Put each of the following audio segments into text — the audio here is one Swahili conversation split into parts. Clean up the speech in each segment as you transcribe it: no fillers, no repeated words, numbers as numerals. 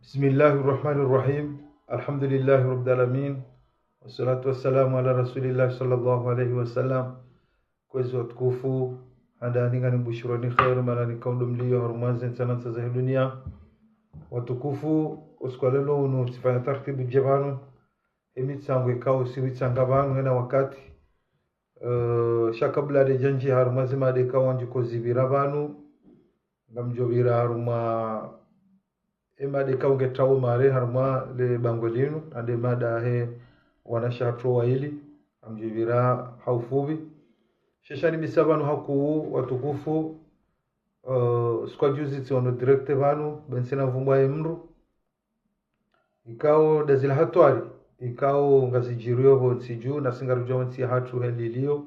بسم الله الرحمن الرحيم. الحمد لله رب العالمين والصلاة والسلام على رسول الله صلى الله عليه وسلم. Kwezi watukufu handaaninga ni mbushurani khairu malani kaundu mlio harumazi nsanansa za dunia watukufu uskwalelo unu sifanya tartibu jebanu emitsangu ikao siwitsanga banu hena wakati shakabla de janji harumazi made kawanji kozibira banu ngamjobira haruma emade kaunge tawo mare haruma le bangolinu ande mada he wanashatro waili amjibira haufubi sheshani misabanu haku watukufu skwa juzi tsono direct banu bensina vumbwa emru ikao dazila hatwari ikao ngazijirio ho nsiju na singarujo nsi hatu helilio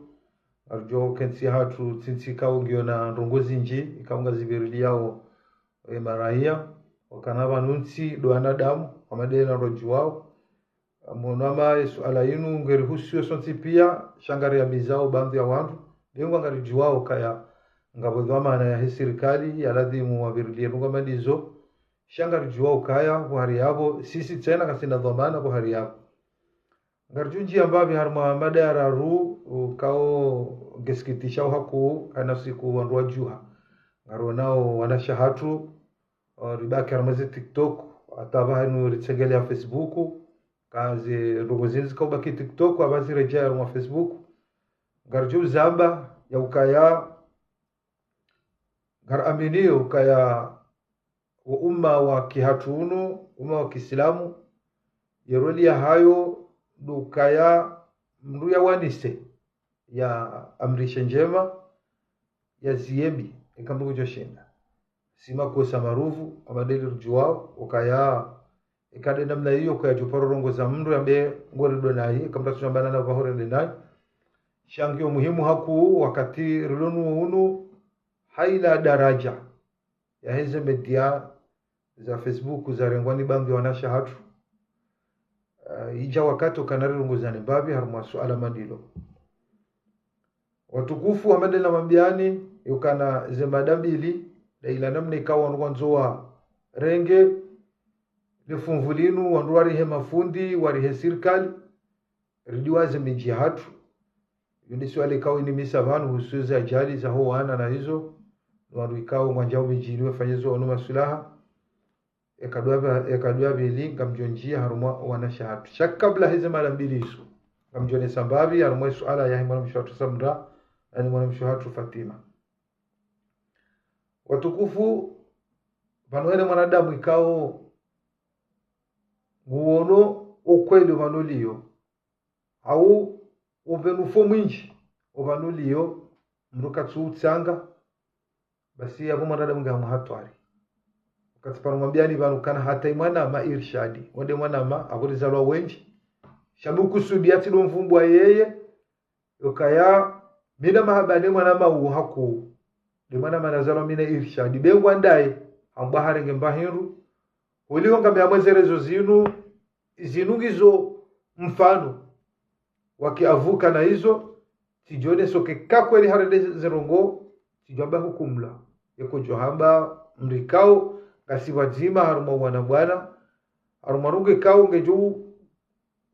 arjo kensi hatu tsinsi kao ngiona ndongozi nji ikao ngazibiriliao marahia wakanaba nunsi doana damu amadela roju wao monama suala yinu ngeri husio sonti pia shangari ya mizao bandhi ya wandu bengo ngari juwao kaya ngabodhama na ya serikali ya ladhimu wabirilia nunga mandizo shangari juwao kaya buhari yabo sisi tena kasina dhamana buhari yabo ngarjunji ambabi harma madara ru kao geskitisha haku kana siku wandu juha ngaronao wanashahatu ribaki harmazi TikTok atabahanu ritsegele ya Facebook kazi rogozinzi kwa baki TikTok abazi rejea wa Facebook garju zamba ya ukaya gar aminio ukaya wa umma wa kihatuno umma wa Kiislamu yeroli ya hayo dukaya mruya wanise ya amrisha njema ya ziembi ikambugo joshinda sima kosa maruvu amadeli rujuwao ukaya ikade namna hiyo kwa juparorongo za mndu ambe ngore donai kamta tunambana na bahore denai shangio muhimu haku wakati rilonu unu haila daraja ya hizo media za Facebook za rengwani bangi wanasha hatu ija wakati ukanarirongo za nibabi haruma suala mandilo watukufu amade na mambiani yukana zemadambili da ila namna ikawa nwanzoa renge lifumvulinu wandu warihe mafundi warihe sirikali ridiwaze miji hatu yundi swali ikawa ini misavanu husuza ajali za ho wana na hizo wandu ikawa mwanjao miji iniwe fanyezo wanu masulaha ekaduwa beli ngamjonjia harumwa wanasha hatu shaka kabla hizi mara mbili isu ngamjone sambabi harumwa suala ya himwana mshuhatu samra yani mwana mshuhatu Fatima watukufu vanuene mwanadamu ikao nguono ukweli vanulio au uvenufo mwinji uvanulio mruka tsutsanga basi yabo mwanadamu ngamu hatwari wakati panumwambiani vanukana hata imwana ma irshadi wende mwana ma akulizalwa wenji shabu kusudi ati mvumbwa yeye ukaya mina mahabane mwana ma uhaku dimana manazalo mina irshadi bengwa ndai amba harenge mbahiru ulio ngamya mwezerezo zinungizo mfano wakiavuka na hizo tijone soke kakweli harende zerongo tijamba hukumla yako johamba mrikao kasiwajima haruma wana bwana harumarunge kao ngeju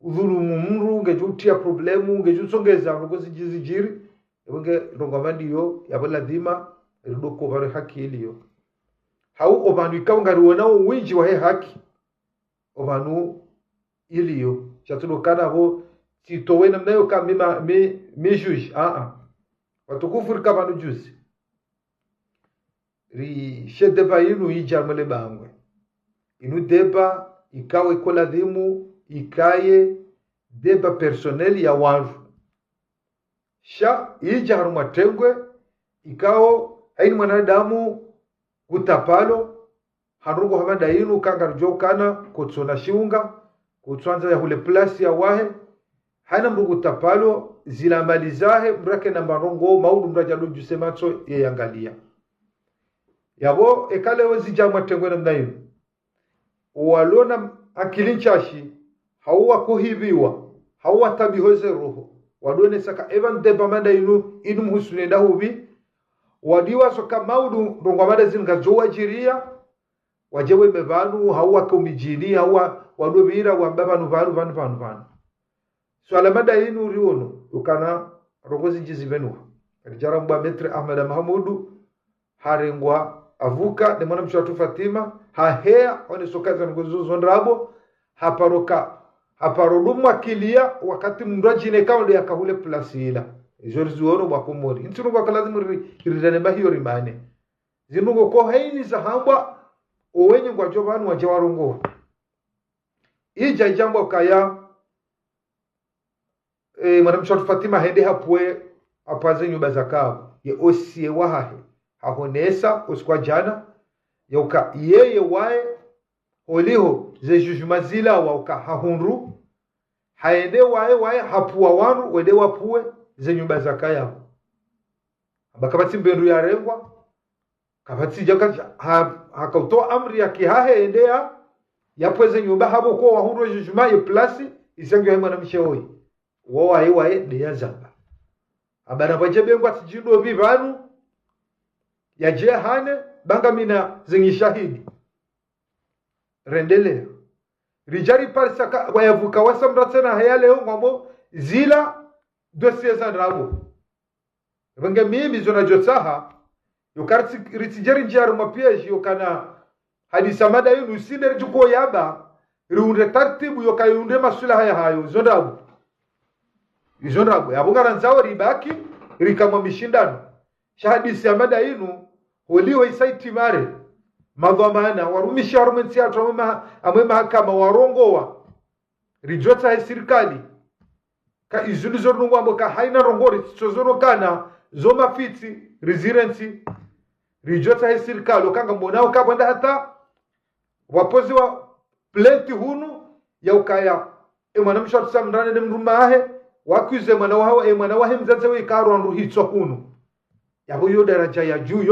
udhulumu mru ngeju tia problemu ngeju songeza ngozi jizijiri yonge rongamandiyo yabola dhima ridoko bare haki iliyo hau obanu ikawa ngaruona winji wa haki obanu iliyo chatulokana ho titowe namna hiyo kama mi juge watukufu kama nujuzi ri shedeba inu ijamele bangwe inu deba ikawe koladhimu ikaye deba personnel ya wanju sha ija haruma tengwe ikao haini mwanadamu kutapalo harugo hamada inu kangarjo kana kutsona shiunga kutsanza ya hule place ya wahe hana mrugu tapalo zila malizahe mrake na marongo maudu mrajalo jusemacho ye yangalia yabo ekale wezi jamwa tengwe na mnainu walona akilinchashi hauwa kuhibiwa hauwa tabihoze roho wadone saka evan deba manda inu mhusune hubi wadiwa soka maudu rongwamada zinga jowa jiria wajewe mebanu hauwa kumijini hauwa wadobira wambabanu vanu so alamada inu riono ukana rogozi njizivenua karijara mba metre Ahmada Mahamudu harengwa avuka ni mwana mshatu Fatima hahea one sokaza ngozo zondrabo haparodumwa kilia wakati mndwajine kaunde ya kahule plasila jori zuoro wakumori intunu wakalazimu iridane hiyo rimane zinungo ko haini za hambwa owenye ngwa jobanu wajawarongo ija jambo kaya mwana mshatu Fatima hende hapwe apaze nyumba zakao ye osie wahahe hahonesa usikwa jana yauka yeye wae oliho ze jujumazila wauka hahunru haende wae hapuwa wanu wende wapuwe ze nyumba zakaya bakabati mbendu ya rengwa kabati jaka hakautoa amri ya kihahe endea yapwe ze nyumba habo kwa wahunru jujuma yo plasi isangiwa hema na mshewoi wae de yazamba abana baje ngwa tijindo vivanu yaje hane banga mina zengi shahidi rendele rijari parsaka wayavuka wasamra tena haya leo ngombo zila dossier za rabo banga mimi zona jotsaha yokarti ritijeri njaru mapieji yokana hadisa mada yinu siner juko yaba riunde tartibu yokayunde masula haya hayo zondabu izondabu yabungara nzao ribaki rikama mishindano shahadisi ya mada inu waliwa isaiti mare madhamana warumisha warumensi atu amwe mahakama warongowa rijota ya sirikali ka izuni zorungu amboka haina rongori chozono kana zoma fiti rezirensi rijota ya sirikali wakanga mbonao kabwanda hata wapozi wa plenti hunu ya ukaya mwanamsha tusamrane ni mrumahe wakuze mwana wahe mzaze wikaru anru hitso hunu yabo yo daraja ya juu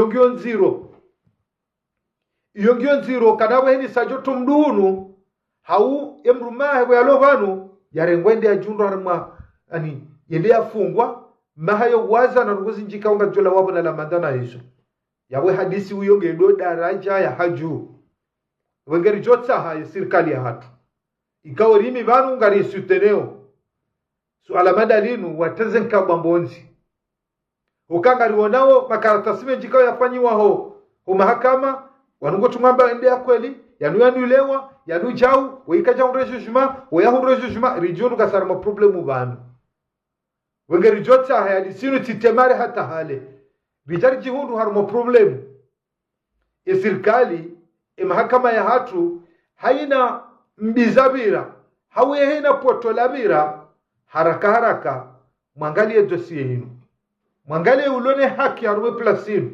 yongyo nziro kadawe hini sajo tumdunu hau emrumahe bwa lovanu yarengwende ya jundu harma ani yende yafungwa mahayo waza na rugozi njika unga jola wabo na lamandana hizo yabo hadisi uyo ngendo daraja ya haju wengeri jotsa ha serikali ya hatu ikawa rimi banu ngari suteneo so alamada linu watazenka bambonzi ukanga rionao makaratasi njikao yafanyiwa ho mahakama wanungo tumamba ende ya kweli yanulewa yanujau weikaja unrejujuma weyahunrejujuma rijonu kasarama problemu banu wenge rijotsa haya sinu titemare hata hale rijari jihundu haruma problemu serikali mahakama ya hatu haina mbizabira hawe haina potolabira haraka mwangalie dossier hinu mwangalie ulone haki harume plasinu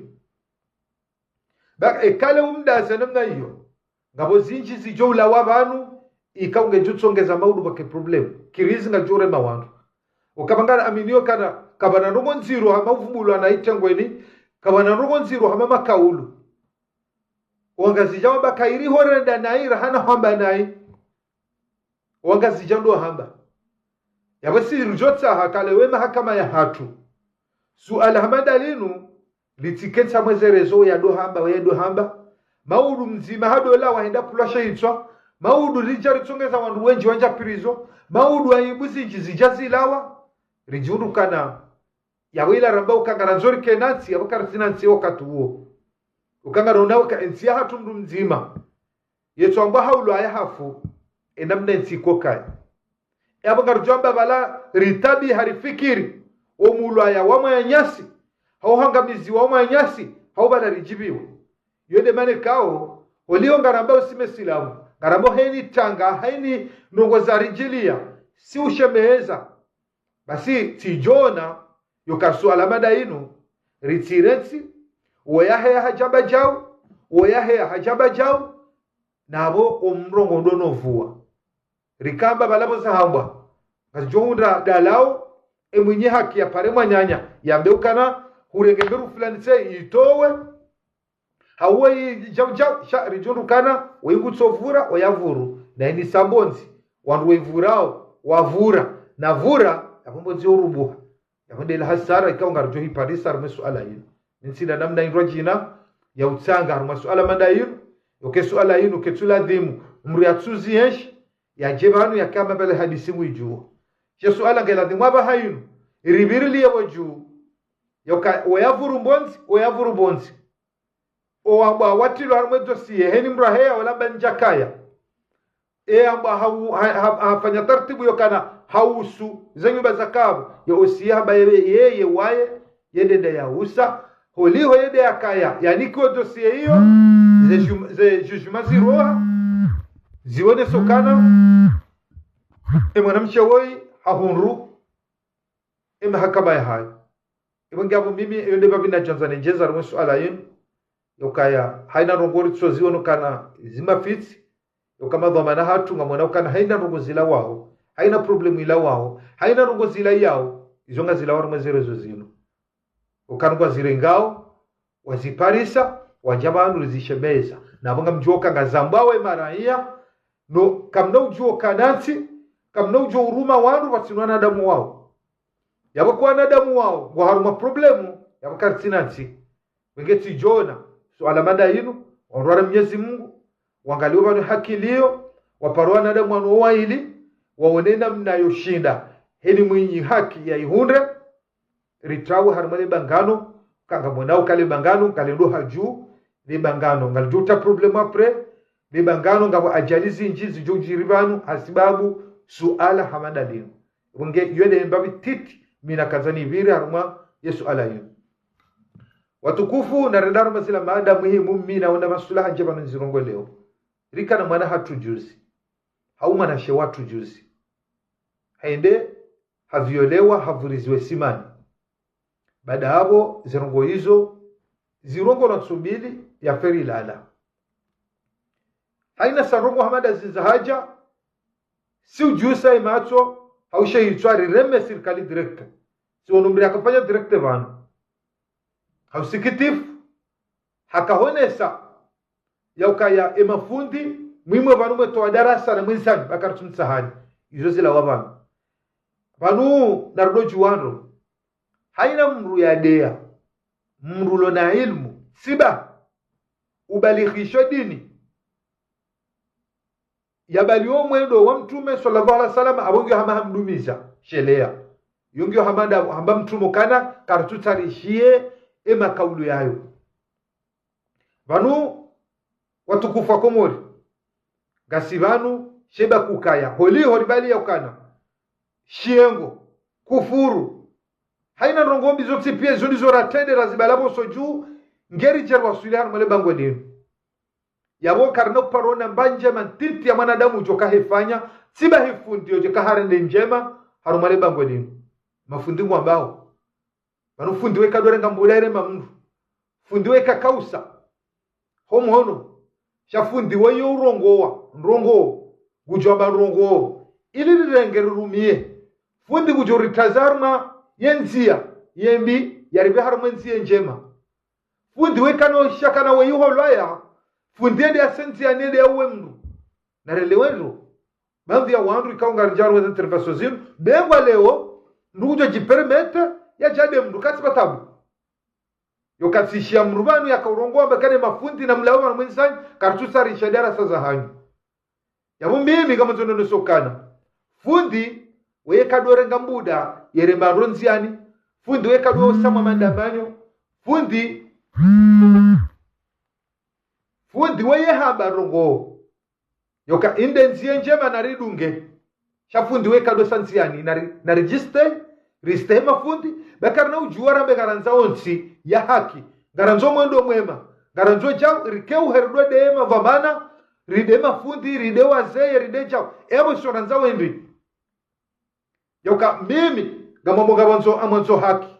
bak ekale umdaza namna hiyo ngabo zinji zijoula wabanu ikaunge jutsongeza maudu bake problem kirizi ngajore mawandu ukabangana aminio kana kabana rungo nziro hama uvumulu anaitengweni kabana rungo nziro hama makaulu wangazijawa bakairi horenda naira hana hamba nai wangazijando hamba yabasi rujotsa hakale we mahakama ya hatu suala hamada linu litikensa mwezerezo ya dohamba maudu mzima hadola waenda pulasha hitswa maudu rijari tsongeza wandu wenji wanja pirizo maudu aibuzi njizijazilawa rijuru kana yawila ramba ukangara nzori kenansi yabakara sinansi wakati huo ukangara unawaka ensi ya hatu mdu mzima yetu amba haulu aya hafu enamna ensi kokai yabo ngarujamba bala ritabi harifikiri omulaya wa nyasi hao hangamizi wa nyasi hao bala rijibiwe yode mane kao olio ngaramba usime silamu ngaramba haini tanga haini ndongo za rijilia si ushemeza basi tijona yokasu alamada inu ritirensi oyahe hajaba jau oyahe hajaba jau nabo omrongo ndonovua rikamba balabo zahamba ngajonda dalao emwenye haki ya pare mwanyanya yambeukana hurengemberu fulani se itowe hawe jau shari jondukana wengutsovura oyavuru na ini sambonzi wandu wevurao wavura na vura yapombozi urubuha yapondela hasara ikaunga rjohi parisa armesu ala yinu ninsida namna inrojina ya utsanga armesu manda yinu yokesu ala yinu ketula dhimu umri atsuzi yenshi ya jebanu ya kama bele hadisi mwijuu yesu ala ngela dhimu aba hayinu iribirili ya wajuu yoka oyavuru bonzi amba watilo harumwezo siye heni mrahea wala banjakaya amba hafanya tartibu yokana hausu zenyumba zakabu ya osiya haba yeye waye yedende ya usa holiho yede ya kaya yani kwa dosie hiyo ze jujumazi roha zione sokana mwanamshe woi hahunru hakaba ya hayo ngabu mimi yonde babina Tanzania jeza rumwe swala yenu yokaya haina rongori tsozi ono kana zima fits yokama dhamana hatu ngamwana kana haina rongozila wao haina problemu ila wao haina rongozila yao izonga zila wao mwezerezo zino ukanwa zirengao waziparisa wajabanu zishemeza nabonga mjoka ngazambawe maraia no kamna ujuo kanansi kamna ujuo uruma wandu watinwana damu wao yabo kwa nadamu wao ngo haruma problemu yabo kartinansi wengeti jona so alamada yinu onrora Mwenyezi Mungu wangalio bano hakilio waparwa nadamu wano waili waonena mnayoshinda heni mwinyi haki ya ihunde ritawu harumale bangano kanga mwanao kale bangano kale ndo haju ni bangano ngaljuta problemu apre ni bangano ngabo ajalizi njizi jojiribanu asibabu suala hamada lino unge yone mbabi titi mina kazani vire haruma Yesu alayo watukufu na rendaru masila maada muhimu mina wanda masulaha njeba nzirongo leo rika na mwana hatu juzi hauma na shewatu juzi haende haviolewa havuriziwe simani baada hapo zirongo hizo zirongo na tsubili ya feri lala haina sarongo hamada zizahaja si ujusa imacho hausha yitswari reme serikali director si onumri akafanya director vano hausikitif hakahonesa yaukaya emafundi mwimwe vanu mwetoa darasa na mwinsani bakartumsahani izo zila wavanu vanu narudo juwano haina mru ya dea mrulo na ilmu siba ubalighisho dini yabalio mwendo wa mtume sallallahu alaihi wasallam abongo hamdumiza shelea yongyo hamba mtumo kana kartutarishie ema kaulu yayo vanu watukufa komori gasivanu sheba kukaya holi bali yakana shiengo kufuru haina rongombi zote pia zonizo ratende razibalabo soju ngeri jerwa sulihan male bango dinu yabo karno parona mbanje mantiti ya mwanadamu joka hefanya siba hefundi joka harende njema harumale bango dinu mafundi ambao banufundi weka dore ngambulere mamndu fundi weka kausa homo shafundi wayo ndrongo gujomba ndrongo ili lirengerumie fundi gujoritazarma yenzia yembi yaribe harumwenzi njema fundi weka no shakana wayo holaya fundi ende asenzi anede yawe mndu narelewendo bambi ya wandu ikaunga njaro weze intervention bengwa leo ndujo jipermete ya jade mndu kati batabu yokatishia mrubanu ya kaurongoa mbakane mafundi na mlawa na mwenzani kartusari shadara saza hanyu yabu mimi kama zonono sokana fundi weka dore ngambuda yere maronziani fundi weka dore sama mandamanyo fundi weye hamba rongo yoka inde nzie njema na ridunge shafundi weka do santiani na register riste mafundi bakarna ujuara be garanza onsi ya haki garanzo mwendo mwema garanzo jao rikeu herdwe de mavamana ride mafundi ride wazee ride jao ebo shoranza wendi yoka mimi gamomoga amwanzo haki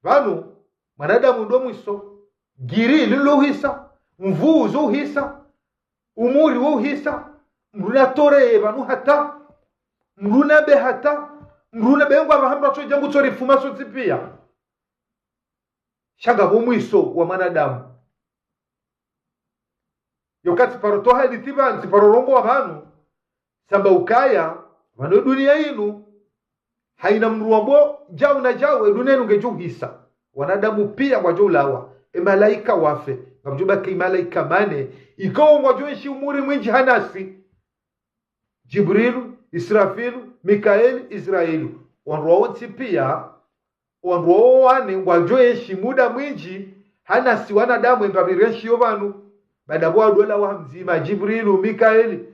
vanu manadamu ndo mwiso giri lilo hisa mvuzo hisa umuri wo hisa mruna tore vanu hata mruna be hata mruna be ngwa bahamba to jangu tori fuma so tipia shaga bo mwiso wa manadamu yokati paroto hadi tibanti parorombo wa vanu samba ukaya vanu dunia inu haina mruambo jau na jau dunia ngeju hisa wanadamu pia wajo lawa malaika wafe ngamjuba ki malaika mane ikawa wajoishi umuri mwinji hanasi Jibrilu Israfilu Mikaeli Israeli wanroonti pia wanroane wajoishi muda mwinji hanasi wanadamu embabireshi yovanu badabwa dola wa mzima Jibrilu Mikaeli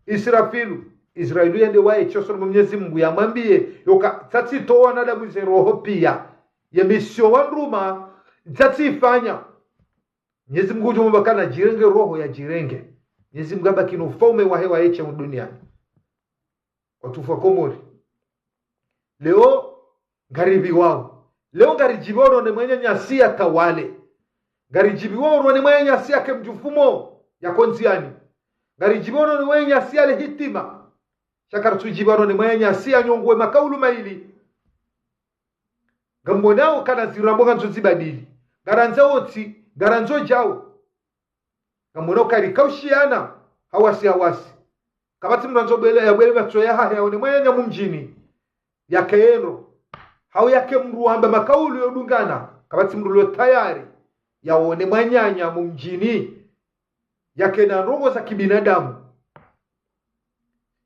Israfilu Israeli yende wae choso Mwenyezi Mungu yamwambie yoka tati to wanadamu ze roho pia yemisho wandruma tati ifanya Mwenyezi Mungu jumba kana jirenge roho ya jirenge Mwenyezi Mungu abaki no ufaume wa hewa yeche duniani watufa komori leo ngaribi wao leo ngarijiboro ne mwenye nyasia tawale ngarijiboro ne mwenye nyasia ke mjufumo ya konziani ngarijiboro ne mwenye nyasia le hitima shakara tujiboro ne mwenye nyasia nyongwe makaulu maili gambonao kana zirambo kanzo zibadili garanza oti garanzo jao ngambonao kari kaushiana hawasi kabati mranzo bele ya bele batsoya ha yaone mwenye mumjini yake yeno hau yake mruamba makaulu yodungana kabati mrulo tayari yaone mwanyanya mumjini yake na roho za kibinadamu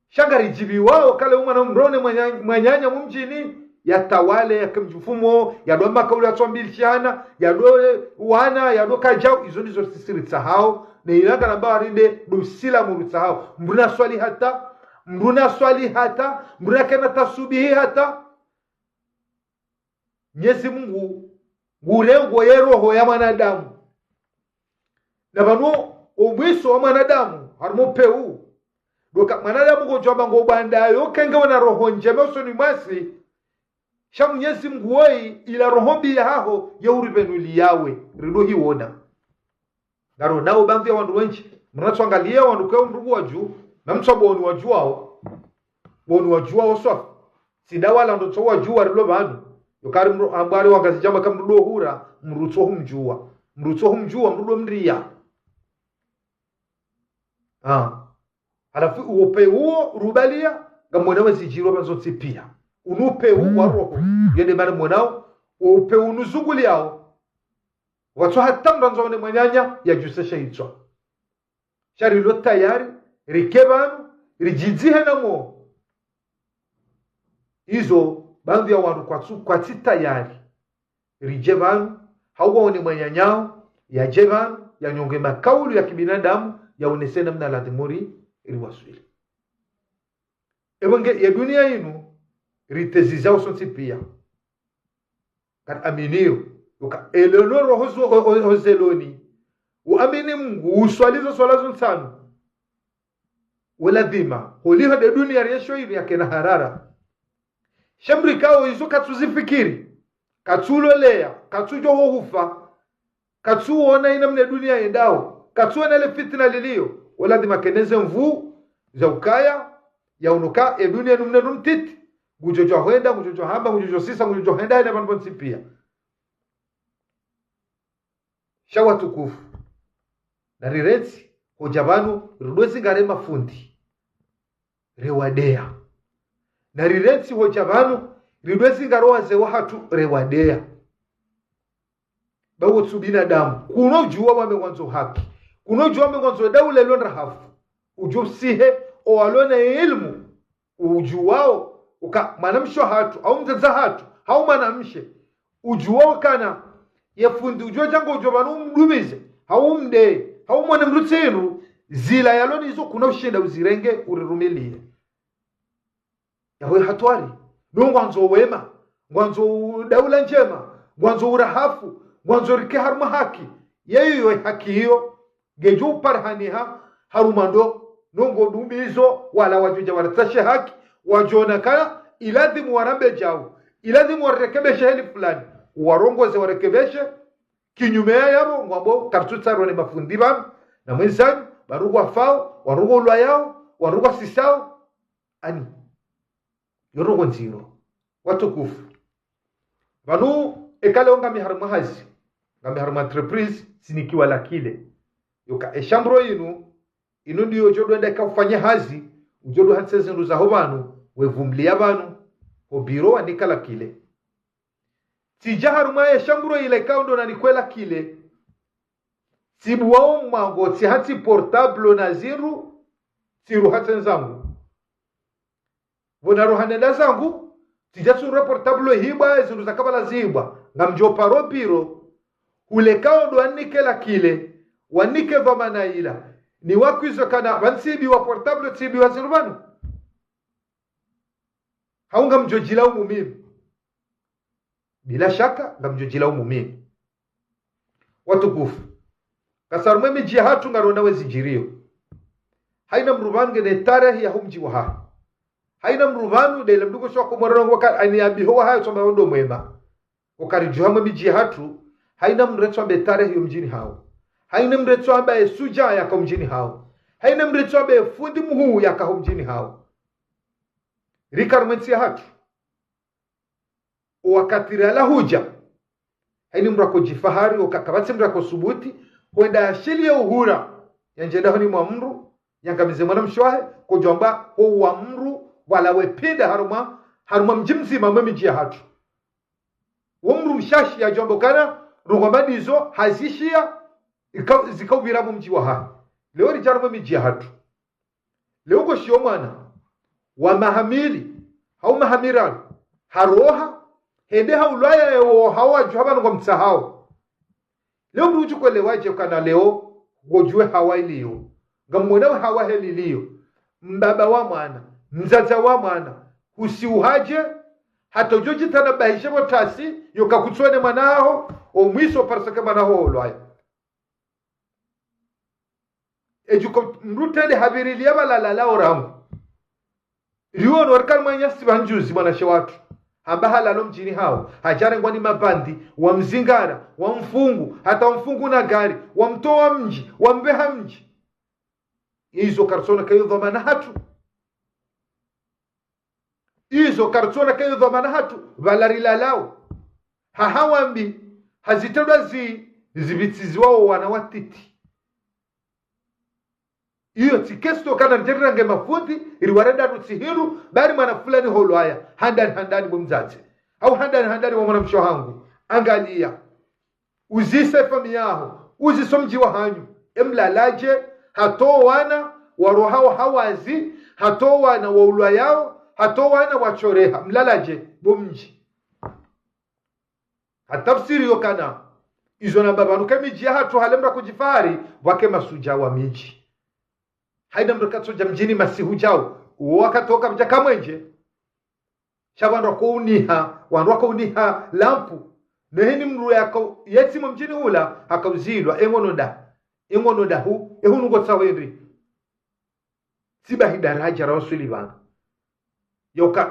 shagari jibi wao kale umwana mrone mwanyanya mumjini yatawale yake mjufumo yadwa makaulu yatwambilishana yadwa wana yadwa kajao izo ndizo sisiri tsahao na ilanga na barinde dusila murutahao mbruna swali hata mbruna kena tasubihi hata Mwenyezi Mungu ngulengo ya roho ya mwanadamu na banu umwiso wa mwanadamu harimo peu doka mwanadamu ngojwa ngo bandayo kenge wana roho njema so ni mwasi sha Mwenyezi Mungu woi ila roho bi haho ya uribenuli yawe rido hiwona ngaro nao banzi ya wandu wenchi mnatwangalia wandu kwa ndugu waju na mtsoboni wajuao boni wajuao swafu sidawala ndo tsowa juwa rilo bandu yokari ambari wakazijamba kama mrudo hura mrutso humjua mrudo mria alafu uope huo rubalia ngamona wazijiro bazotsi pia unupe wa roho yende mara mwanao uope unuzuguli yao watu hata mranzo ne mwanyanya ya jusesha itwa shari lo tayari rikebanu rijidzihe namo izo bandu ya wandu kwa tayari rijebanu hawa ni mwanyanyao ya jebanu ya nyonge makaulu ya kibinadamu ya unesena mna latimuri iliwaswili ebonge ya dunia inu ritezizao sonti pia kan aminio uka eleonoro hozeloni uamini Mungu uswalizo swalazo nsano wala dhima holiho de dunia riesho hivi yake na harara shamri kao izo katuzifikiri katulolea katujo hufa katuona ina mne dunia endao katuona ile fitna lilio wala dhima keneze mvu za ukaya ya unuka e dunia numne numtiti gujojo henda gujojo hamba gujojo sisa gujojo henda ina banbonsi pia shawa tukufu na rireti hojabanu rudozi garema fundi rewadea na rireti hojabanu rudozi garoa zewa hatu rewadea bawo tsubina damu kuno juwa wame wanzo haki kuno juwa wame wanzo daule londra hafu ujufsihe o alone ilmu ujuwao uka manamsho hatu au mzaza hatu hau manamshe ujuwao kana yefundi ujo jango ujo banu mdumize haumde haumone mrutseru zila yaloni izo kuna ushinda uzirenge urirumilie yawe hatwari nungwanzo wema ngwanzo daula njema ngwanzo urahafu ngwanzo rike harma haki yeyo haki hiyo geju parhaniha harumando nungo dumbizo wala wajuja waratashe haki wajona kana iladhimu warambe jao iladhimu warekebeshe heli fulani warongoze warekebeshe kinyume yabo ngwabo kartutsaro ne mafundi bam na mwenzani barugwa fao warugwa lwa yao warugwa sisao ani yorongo nziro watukufu banu ekale onga miharma hazi ngambi harma entreprise sinikiwa la kile yoka eshambro inu ndiyo jodo ndeka ufanye hazi ujodo hanseze nduza hobanu wevumlia banu obiro andika la kile tijaharuma eshambro ile kaundo na nikwela kile tibuwao mwango tihati portable na ziru tiru hatenzangu Vona rohanenda zangu tijatsura portable hiba zindu zakabala zibwa ngamjo paropiro ulekao ndo anike la kile wanike vamana ila ni wakwizo kana bansibi wa portable tibi wa zirubanu haunga mjojila umumimi bila shaka ngamjojila umumimi watukufu kasarumwe miji hatu ngarona wezijirio haina mrubanu gene tarehe ya humji waha haina mrubanu de lemduko shwa kumorano waka aniabiho hayo soma ondo mwema ukarijuhamwe miji hatu haina mrecho ambe tarehe yo mjini hao haina mrecho ambe suja yaka mjini hao haina mrecho ambe fundi muhu yaka mjini hao rikarmensi hatu wakatira la huja haini mrako jifahari ukakabatsi mrako subuti huenda ashilia uhura yanjenda honi mwamru yangamize mwana mshwahe kujomba huwa mru wala wepinda haruma mjimzima mwemiji ya hatu umru mshashi ya jombo kana rungomadizo hazishia zikaubira mji wa ha leo rijaru mwemiji ya hatu leo ko shio mwana wa mahamili hau mahamiran haroha hende haulaya yo hawa juhabanu kwa msahao leo mruju kwelewaje kana leo gojue hawa iliyo ngamwenewe hawa heli iliyo mbaba wa mwana mzaza wa mwana usiuhaje hata ujoji tanabahishe motasi yokakutswene mwanaho omwiso parsake mwanaho olwaya ejuko mrutende habirilia balala orangu liwono warikani mwanyasi banjuzi mwanashe watu hamba halalo mjini hao hajare ngwani mabandi wa mzingara wa mfungu hata mfungu na gari wa mtoa mji wa mbeha mji izo karsona kayo dhamana hatu izo karsona kayo dhamana hatu valarila lao hahawambi hazitadwa zibitizi wao wanawatiti iyo tikesto kana njerange mafundi iliwarenda rutsihiru bari mwana fulani holwaya handani bomzaze au handani wa mwana mshohangu angalia uzise famiyaho uzisomji wa hanyu emlalaje hatowana warohao hawazi hatowana waulwa yao hatowana wachoreha mlalaje bomji hatafsiri yokana izo na babanuka miji hatu halemra kujifari wake masuja wa miji haida mrukatso jamjini masihu jao wakatoka mjaka mwenje shabandu wako uniha lampu nehini mru yako yeti mjini hula hakauzilwa engonoda hu ehunu tsawendi siba hidaraja rasuli bana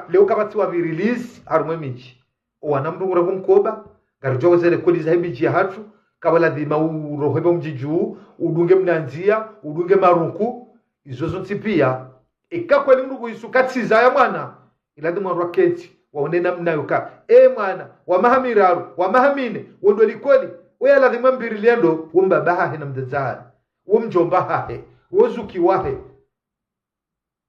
leo kabati wa release harumwe miji wanamrungura kumkoba garjogo zele kodi za miji ya hatu kabala dhima urohebo mjiju udunge mnanzia udunge maruku izozo tipia ikakwa ni mrugu isukatiza ya mwana iladi mwana waketi waonena mnayoka mwana wa mahamiraru wa mahamine wondo likoli weya lazima mbiriliendo wombabaha he na mdazari womjombaha he wozuki wahe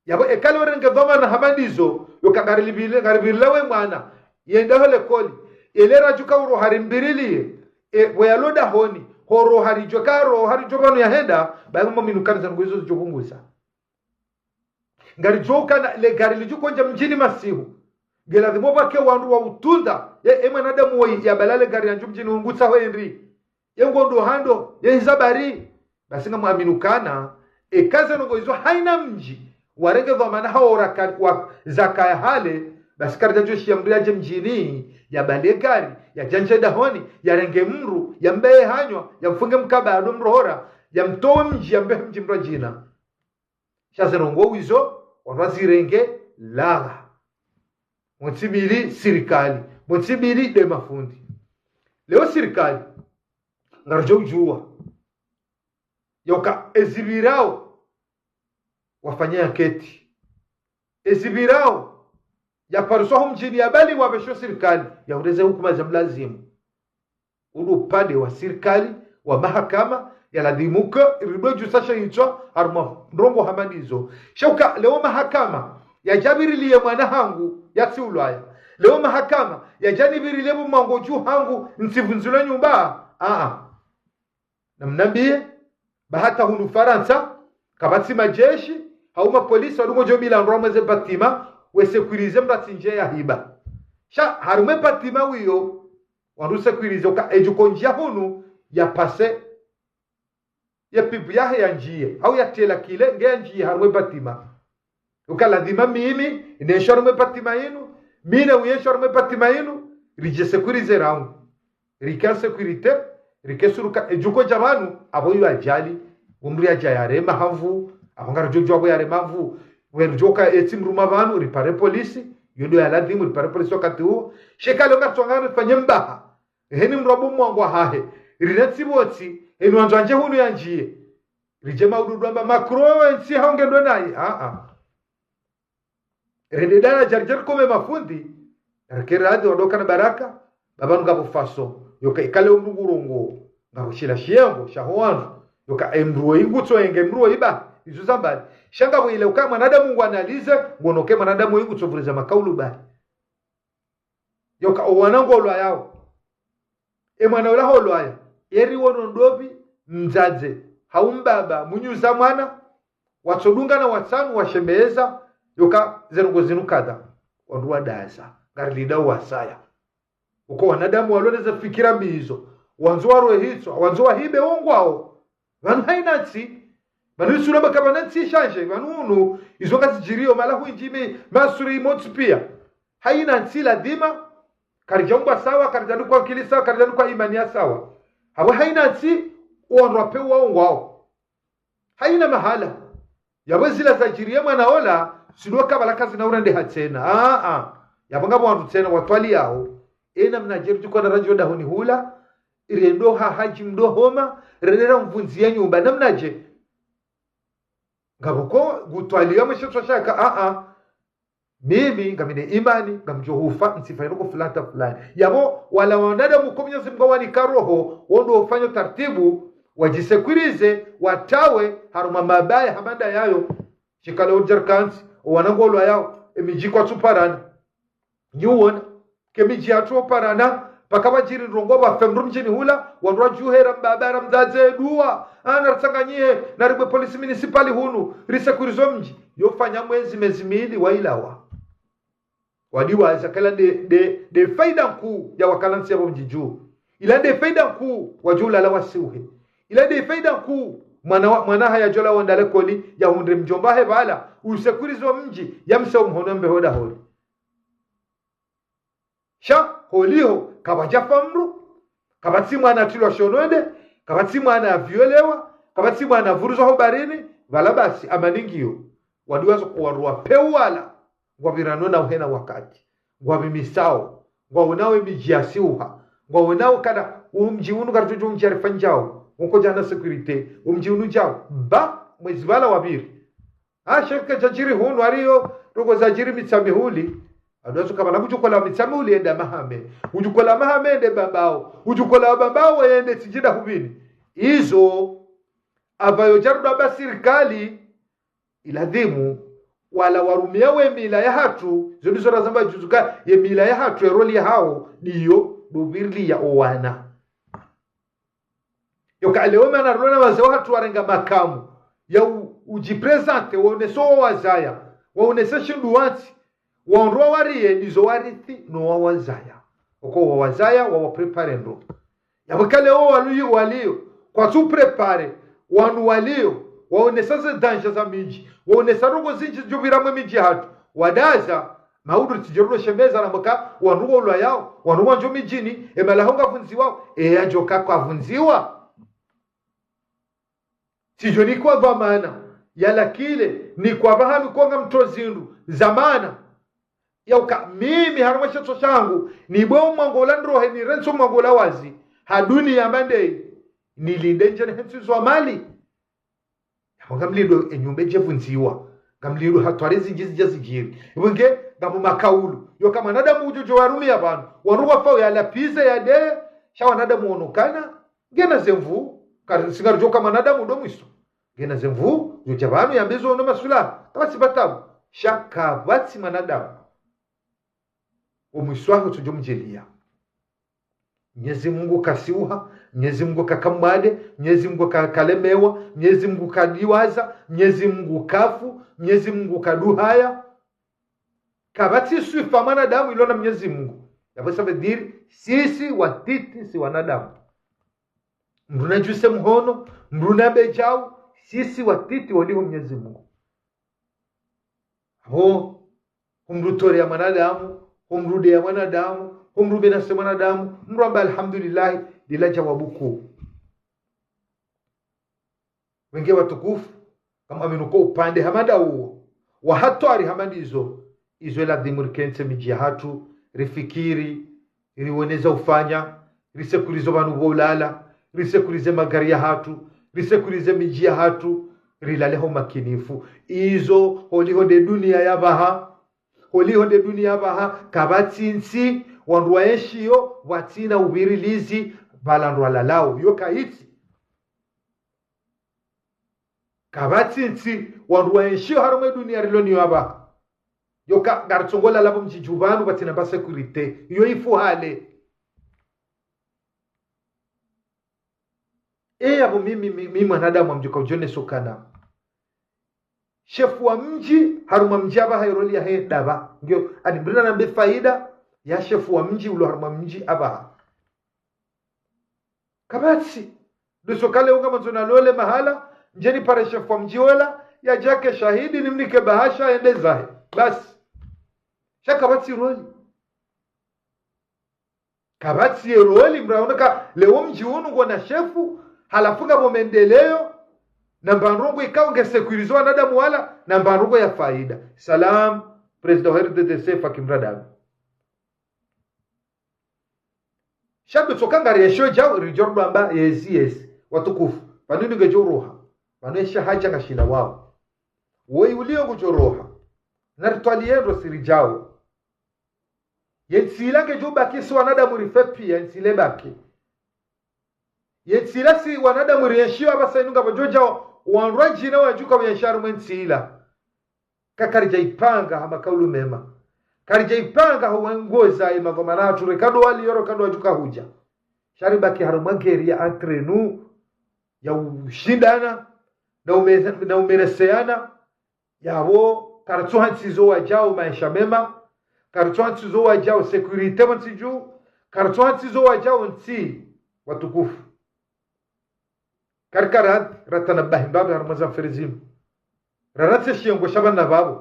yabo ekale orenge dhoma na habandizo yoka garibirila we mwana yenda hole koli elera juka uro harimbirilie weya loda honi horo harijokaro harijobano ya henda bayo maminukani za nguizo zijokunguza ngari joka na le gari lijukonja mjini masihu gela dhimoba ke wandu wa utunda mwanadamu ya balale gari yanju mjini ungusa henry yengondo hando ye hisabari basi nga mwaminukana ekaze nongo izo haina mji warenge dhamana hao wa zakaya hale basi karja joshi ya mriaje mjini ya balegari ya janje dahoni ya renge mru ya mbeye hanywa ya mfunge mkaba ya mrohora ya mtowe mji ya mbehe mji mrajina shazerongo wizo wanwazirenge laga mtibili sirikali mtibili de mafundi leo sirikali ngarjo ujua yoka ezibirao wafanyia anketi ezibirao ya parusoho mjini ya bali wabesho sirikali ya ureze hukuma za mlazimu ulu upande wa sirikali wa mahakama ya ladhimuka iridoju sasha hicho arma ndrongo hamanizo shauka leo mahakama ya jabiri liye mwana hangu ya tsiulaya leo mahakama ya janibiri lebu mangoju hangu nsivunzula nyumba na mnambie bahata hunu Faransa kabati majeshi hauma polisi wadungo jo bila nroma ze batima we sekurize mratinje ya hiba sha harume batima wiyo wandu sekurize ka ejukonjia hunu ya pase ya pipu ya njie au ya tela kile nge njie harume batima ukaladhima mimi inesho harume batima yenu mina uyesho harume batima yenu rije sekurize raungu rika sekurite rikesuruka ejuko jamanu abo yu ajali umri ajayare mahavu abangara jojo abo yare mavu werjoka etimruma banu ripare polisi yodo yaladhimu ripare polisi wakati huo shekalo ngatongana fanyembaha heni mrobo mwangwa hahe rinetsiboti enwanjanje hunu yanjie rije maududu amba makro ensi haunge ndo nayi rededana jarjar kome mafundi rakeradi wadoka na baraka babanu ngabo faso yoka ikale umrugurongo ngabo shila shiengo shahoanu yoka emruo ingutso enge emruo iba izuzambali shanga bwile uka mwanadamu ngwanalize ngonoke mwanadamu ingutso vuriza makaulu ba yoka owanango olwa yao mwana ola holwa ya eri wono ndobi mzaze haumbaba munyuza mwana watsodunga na watsanu washembeza yoka zerongo zinukada wanduwa daza ngarilida wasaya uko wanadamu waloneza fikira mbizo wanzuwa hizo wanzuwa hibe ongwao vanu hainatsi vanu isuraba kama natsi shanje vanu izo ngazijirio malahu injime masuri motspia hainatsi ladima karijongwa sawa karijanu kwa akili sawa karijanu kwa imani sawa hawa hainatsi wanduwa pewa ongwao haina mahala yabazila zajiria mwanaola sinua kabala kazi na urende hatena yabanga wandu tena watwali yao ena mnajeru tuko na ranjo dahoni hula irendo haji mdo homa renera mvunzia nyumba na mnaje ngaboko gutwali amesho shaka mimi ngamine imani ngamjohufa nsifaino ko fulata fulani yabo wala wanada mukomnya simgawani karoho wondo ufanye taratibu wajisekurize watawe haruma mabaya hamanda yayo chikale ujarkansi wanangolwa yao emijiko tuparana nyuona kemiji atu parana pakabajiri rongo ba femru mjini hula wanwa juhera mbabara mzaze dua anatsanganyie na ribwe polisi municipali hunu risekurizo mji yofanya mwezi mezimili wailawa wadiwa zakala de faida kuu ya wakalansi ya mjiju ila de faida kuu wajula la wasiuhe ila de faida kuu mwana haya jola wandale koli ya hundre mjomba he bala usekurizo mji yamsa umhonombe hoda hori sha holiho kabaja famru kabati mwana tilwa shonode kabati mwana violewa kabati mwana vuruzo hobarini vala basi amaningio wadiwazo kuwarua pewala ngwabirano na uhena wakati ngwabimisao ngwawenawe mijiasiuha ngwawenawe kada umji unu kartuju mjarifa njao unko jana security umji unu njao ba mwezi bala wabiri shaka jajiri hunu wariyo rogo zajiri mitsamihuli adozo kama nabujukola mitsamihuli enda mahame ujukola mahame ende babao ujukola babao ende tijida hubini izo abayo jaruda basirikali iladhimu wala warumia we mila ya hatu zonizo razamba juzuka ye mila ya hatu ya roli ya hao diyo dubirli ya owana yoka aleome anarulona wazeo hatu warenga makamu ya ujipresente waoneso wazaya waonese shinduwanti waonroa wariye nizo warithi no wawazaya oko wawazaya wawapreparendo yabakale o walio kwa tu prepare wanu walio waonesa ze danja za miji waonesa rongo zinji joviramwe miji hatu wadaza maudu tijerulo shembeza na mboka wanugo ulwa yao wanugo njo mijini emalahonga vunziwa ajoka kwa vunziwa tijoni kwa vamana yala kile ni kwa bahami konga mtozindu zamana yauka mimi haruma cheto changu ni bo mwangola ndrohe ni renso mwangola wazi haduni ya mande nilinde njene hensi zwa mali ngamlindo enyumbe jevunziwa ngamlindo hatwarezi ngizi jazigiri ibunge ngamu makaulu yo kama nadamu ujojo warumi abantu waruwa fao ya lapize ya de shawa nadamu onokana ngena zemvu singaru jo kama nadamu do mwiso ngena zemvu yo jabanu ya mbezo ono masula tabasi batabu shaka batsi manadamu omwiswaho tujo mjelia Mwenyezi Mungu kasiuha, Mwenyezi Mungu kakamwade, Mwenyezi Mungu kakalemewa, Mwenyezi Mungu kadiwaza, Mwenyezi Mungu kafu, Mwenyezi Mungu kaduhaya. Kabati swifa manadamu ilona Mwenyezi Mungu. Yapo sabediri sisi watiti si wanadamu. Mruna juse mhono, mruna bejao, sisi watiti waliho Mwenyezi Mungu. Ho umrutore ya manadamu, umrude ya manadamu, umrube na mwanadamu mramba alhamdulillah dila jawabuku wenge watukufu kama aminuko upande hamada huo wa hatari hamadizo izo la dimurkense miji hatu rifikiri iliweneza ufanya risekurizo banu bolala risekurize magari ya hatu risekurize miji ya hatu rilaleho makinifu izo holiho de dunia ya baha holiho de dunia baha kabatsinsi wanduwa eshiyo watina ubirilizi balandwa lalao yoka iti kabatsinsi wanduwa eshiyo harume dunia riloni waba yoka gartsongola labo mjijubanu batina ba securite yo ifu hale abo mimi mwanadamu amjuka ujone sokana shefu wa mji haruma mjaba hayroli ya hedaba ngio adibirina nambe faida ya shefu wa mji ulo haruma mji abaha kabati duso kale unga manzona lole mahala njeni pare shefu wa mji wala ya jake shahidi nimnike bahasha ende zahe basi shakabati roli kabati roli mraonaka leo mji unu ngona shefu halafunga momendeleo na mbanrongo ikawa ngesekurizo wanadamu wala na mbanrongo ya faida salam president wa RDDC fakimradamu shabu tsokanga resho jao rijordo amba yes watukufu panuni ngejoroha panesha haja kashila wao woi ulio ngujoroha na ritwaliendo sirijao yetsila ngejoba kisi wanadamu rifepi yetsile baki yetsila si wanadamu rieshiwa basa inunga bojoja wanrwaji na wajuka wanyasharu mwensila kakarija ipanga hama kaulu mema karija ipanga huwengoza imagomanatu rekado wali yoro kado wajuka huja sharibaki harumageri ya antrenu ya ushindana na umereseana yawo karatuhansizo wajao maisha mema karatuhansizo wajao sekurite wansiju karatuhansizo wajao nsi watukufu karkarat ratanabahi babu harmaza ferizimu raratse shiongo shabana babu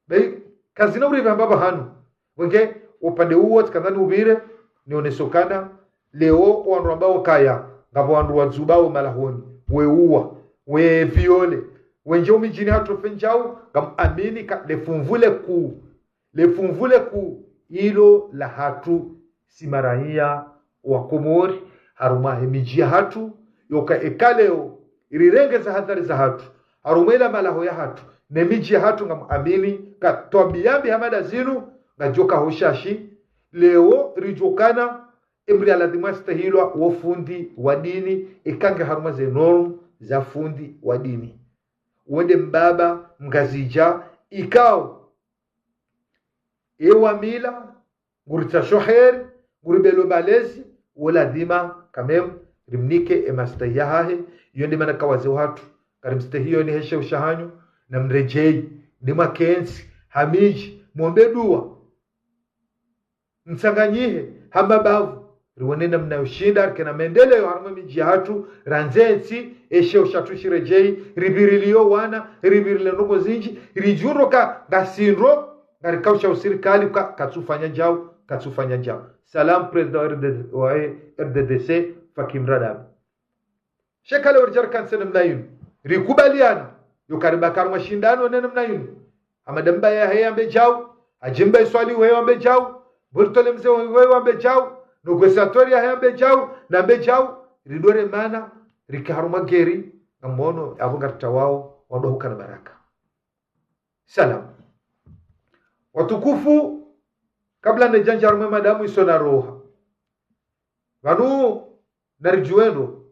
bei kazina uri baba hanu wenge upande huo tikadhani ubire nionesokana leo wandu ambao kaya ngabo wandu wazubao malahoni weuwa we viole wenje umijini hatu fenjao ngam amini ka lefumvule ku ilo la hatu simarahia wa komori haruma hemijia hatu yoka ekaleo irirengeza hadhari za hatu harumela malaho ya hatu nemiji ya hatu ngam amini katwabiyambi hamada zinu ngajoka hoshashi leo rijokana emri aladhima stahilwa wa fundi wa dini ikange haruma ze norm za fundi wa dini wende mbaba mgazija ikao ewa mila ngurita shoher nguribelo balezi wala dhima kamem rimnike emastayahahe yonde mana kawaze watu karimstahiyo ni heshe ushahanyu na mrejei dima kensi hamiji muombe dua msanganyihe hamabavu riwonena mnayoshinda kena mendeleo harma miji hatu ranzensi eshe ushatushirejei ribirilio wana ribirile nongo zinji rijuroka gasindro ngarikausha usirikali katsufanya jao salam president wa RDDC Fakim Radab shekale urjar kansene mnayun rikubaliana yukariba karma shindano nene mnayun amadamba ya heyambe jao ajimba swali wewe ambe jao burtole mzee wewe ambe jao Nugwesatori ya hembe jau na mbe jau ridore mana rikaruma geri ngamono avugarta wao wadohuka na baraka. Salam. Watukufu kabla nejanja rume madamu isona roha. Vanu narijuendo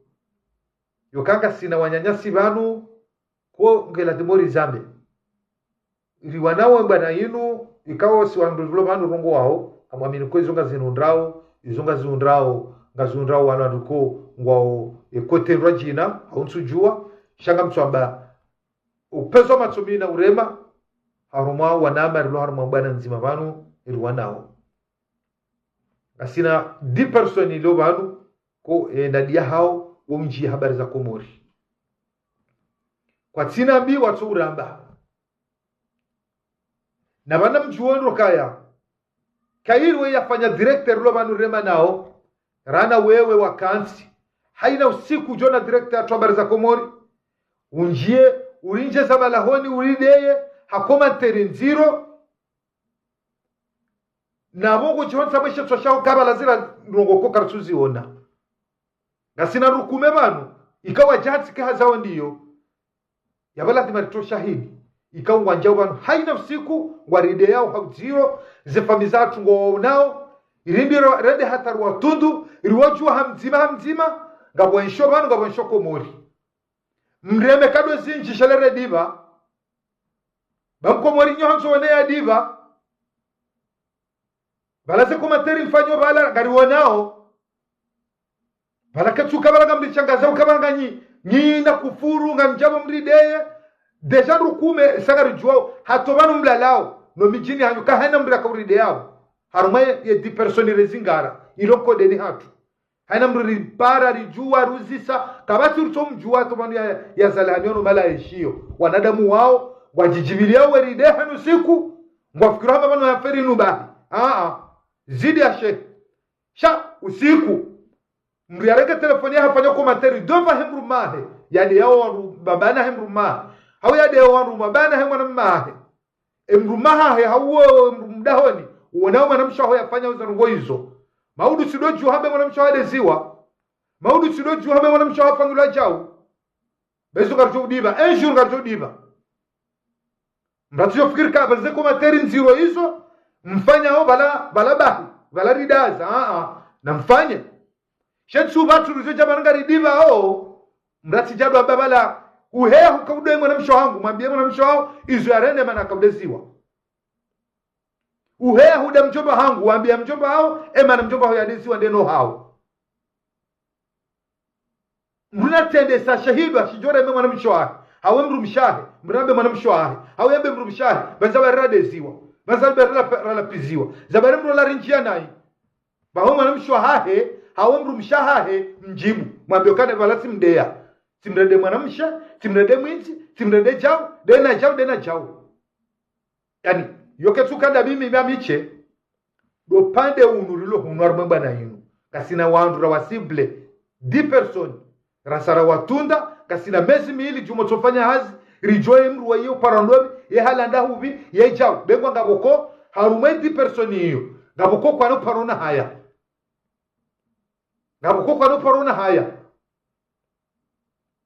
yokanga sina wanyanyasi vanu ko ngela dimori zambe. Iriwanawe mbana inu ikawa siwandulo vanu rongo wao amwamini kwa izonga zinundrao izonga zundrao wana duko ngwao ekote rajina hauntsujua shanga mtswamba upezo matsumina urema haruma wanama rilo haruma bana nzima vanu iriwanao asina 10 person ilo vanu ko nadia hao womji habari za Komori kwa tina mbi watu uramba na bana mjuono kaya kairwe yafanya director lo banu rema nao rana wewe wakansi haina usiku jona director atu habari za Komori unjie urinje za malahoni urideye hakoma terenziro na mungu chonsa mwishe tushao kabala zira nongoko kartuzi ona na sina rukume banu ikawa jati kahazawo ndiyo yabala timarito shahidi ikawa njao banu haina usiku waride yao hauziro zefamizatu ngo nao irimbiro rede hataru watundu iriwajua hamzima ngabo ensho banu ngabo ensho Komori mreme kado zinji shalere diva bamko Komori nyonzo one ya diva balaze komateri mfanyo bala gariwanao bala ketuka bala ngamlichangaza ukabanga nyina kufuru ngamjabo mrideye deja rukume sagari juao hatobanu mlalao no mijini hanyuka haina mrida kauride yao haruma ye 10 personi rezingara iloko deni hatu haina mridi para rijua ruzisa kabati utomjua tomanu ya zalhanyono mala eshio wanadamu wao wajijibilia weride hanu siku ngwafikira hapa bano yaferi nubahi zidi ya sha usiku mriareke telefoni ya hafanya komateri dova hemru mahe yadi yao babana hemru mahe hawa yadi yao babana hemru mahe emru mahe hawa mdahoni uonao mwanamshaho yafanya uzarungo hizo maudu sidoju habe mwanamshaho adeziwa maudu sidoju habe mwanamshaho afangula jao bezo karjo diba enjur karjo diba mratiyo fikiri ka baze komateri nziro hizo mfanya hao bala ridaza na mfanye shetsu batu ruzoja baranga ridiva hao mrati jado ababala uheya hukaude mwanamsho wangu mwambie mwanamsho wao izo yarende mana kaudeziwa uheya huda mjomba hangu waambia mjomba hao mana mjomba hao yadeziwa ndeno hao mrunatende sa shahidu ashijore mwanamsho wake hawe mrumshahe mrambe mwanamsho wake hawe mbe mrumshahe bazaba radeziwa bazaba ralapiziwa zabare mro la rinjia nai baho mwanamsho hahe hawe mrumshahe mjibu mwambie kane balasi mdeya simrede mwanamsha simrede mwinzi simrede jao dena jao yani yoke tukanda mimi miche do pande unurilo hunarumba na yinu kasina waandura wasible 10 person rasara watunda kasina mezi miili jumo tofanya hazi rijoe mru wa hiyo parandobi ye halanda huvi ye jao bengwa ngaboko harume 10 person hiyo ngaboko kwa no parona haya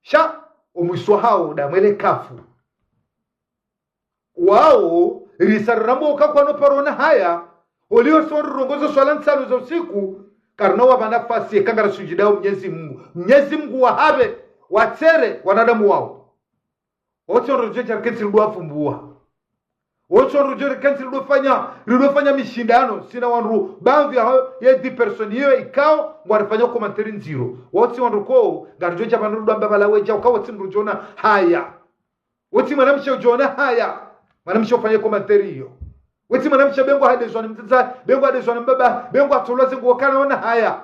sha umwiswa hao da mwele kafu wao risararambo kwa no parona haya olio soru rongozo swala nsalo za usiku karno wa banafasi kangara sujidao Mwenyezi Mungu wahabe watere wanadamu wao wote rojeje kensi ndo fumbua wote rojeje kensi ndo fanya mishindano sina wanru bamvi hao ye 10 person hiyo ikao ngwarifanya komentari nziro wote wanruko garjoja banrudo mbabala weja ukawo timrujona haya wote mwanamsha ujona haya mwanamsha ufanye komentari hiyo wote mwanamsha bengo hadezwa mtza bengo hadezwa mbaba bengo atoloze ngokana ona haya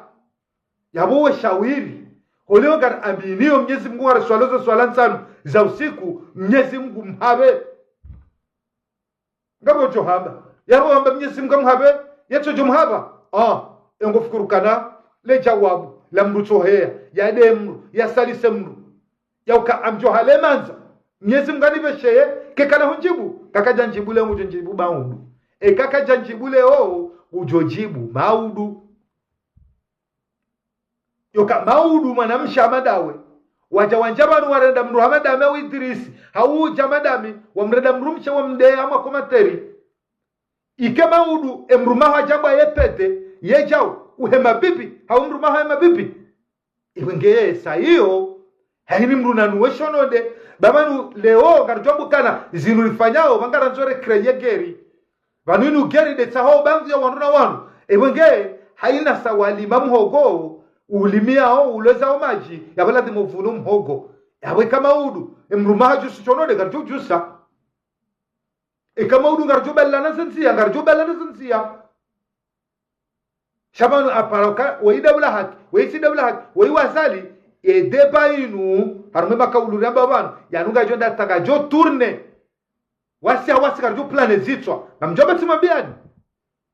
Yabowe shawiri. Holeo gar aminio Mwenyezi Mungu araswaloza swala nsanu za usiku Mwenyezi Mungu mhabe. Ngabo johaba. Yaro amba Mwenyezi Mungu mhabe, yeto jomhaba. Engo fikurukana le jawabu la mrutohea ya demru ya salise mru. Yauka amjohale manza. Mwenyezi Mungu anibesheye kekana hunjibu. Kaka janjibule ujojibu maudu. Kaka janjibule ujojibu maudu. Yoka maudu mwanamsha madawe. Waja wanjabanu warenda mru hamadame wa Idrisi. Hau jamadami wa mrenda mrumsha wa mdee ama komateri. Ike maudu emrumaha jamba yepete. Yejao uhema bibi. Hau mrumaha hema bibi. Iwengeye sa hiyo. Haini mru nanuweshonode. Bamanu leo garjombu kana zinulifanyao. Vangara nzore kreye geri. Vanunu geri de taho banzi ya wanuna wanu. Iwengeye haina sawali mamuhogo. Ulimiao uleza maji yabala dimuvunu mhogo yawe kama udu emrumaha jusu chonode garjo jusa kama udu garjo bellana sensia shabanu aparoka waida wala haki waisi dawla haki wai wasali debainu harumema kaulu ramba banu yanunga jonda tagajo tourne wasi garjo plane zitwa namjoba timabiani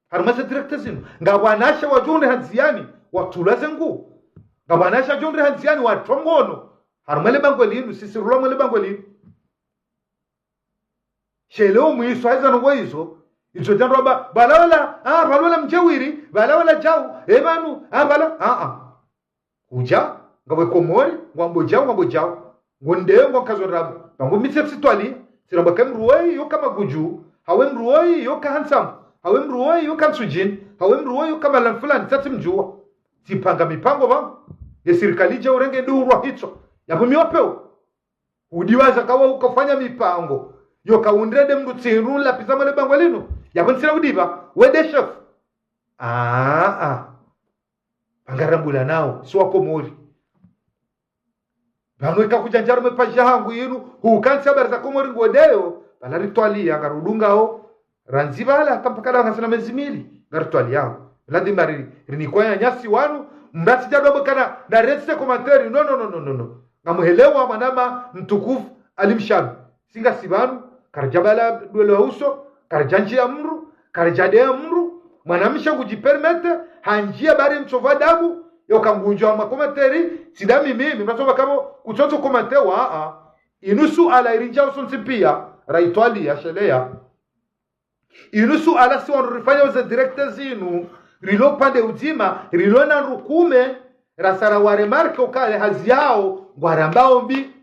harumasa director zinu ngawanasha wajone hanziani watulaze ngu ngabanasha jondre hanziani watongono harumele bangwelinu sisi rulomele bangwelinu sheleo muiso haiza nwezo izo jandro balawala mjewiri balawala jau ebanu bala uja ngawe komori ngwambo jau ngonde ngwakazo rabu bango mitse twali siramba kamruoi yo kama guju hawe mruoi yo ka hansam hawe mruoi yo kan sujin hawe mruoi yo kama lan fulani tatimjua tipanga mipango ba ya serikali je urenge durwa hicho yapo miopeo udiwaza kawa ukafanya mipango yo kaundrede mndu tirula pizama le bango lino yapo nsira udiba wede chef pangarambula nao si wako mori banu ikakujanjaro mepaja hangu yinu hukansi habari za komori ngodeyo balaritwali yangarudungao ranzibala kampakala ngasina mezimili ngaritwali yao lazima rinikoya nyasi wanu mbati jadobo kana na retse komanteri no ngamuhelewa manama mtukufu alimshabi singa sibanu karjabala dwele uso karjanji ya mru karjade ya mru mwanamsha kujipermete hanjia bari mchova dabu yokamgunjwa makomateri sidami mimi mnasoma kama kuchoto komantewa inusu ala irinja usonsipia raitwali ya shelea inusu ala si wanurifanya uze director zinu rilo pande uzima rilo na rukume rasara waremarke ukale hazi yao ngwarambao mbi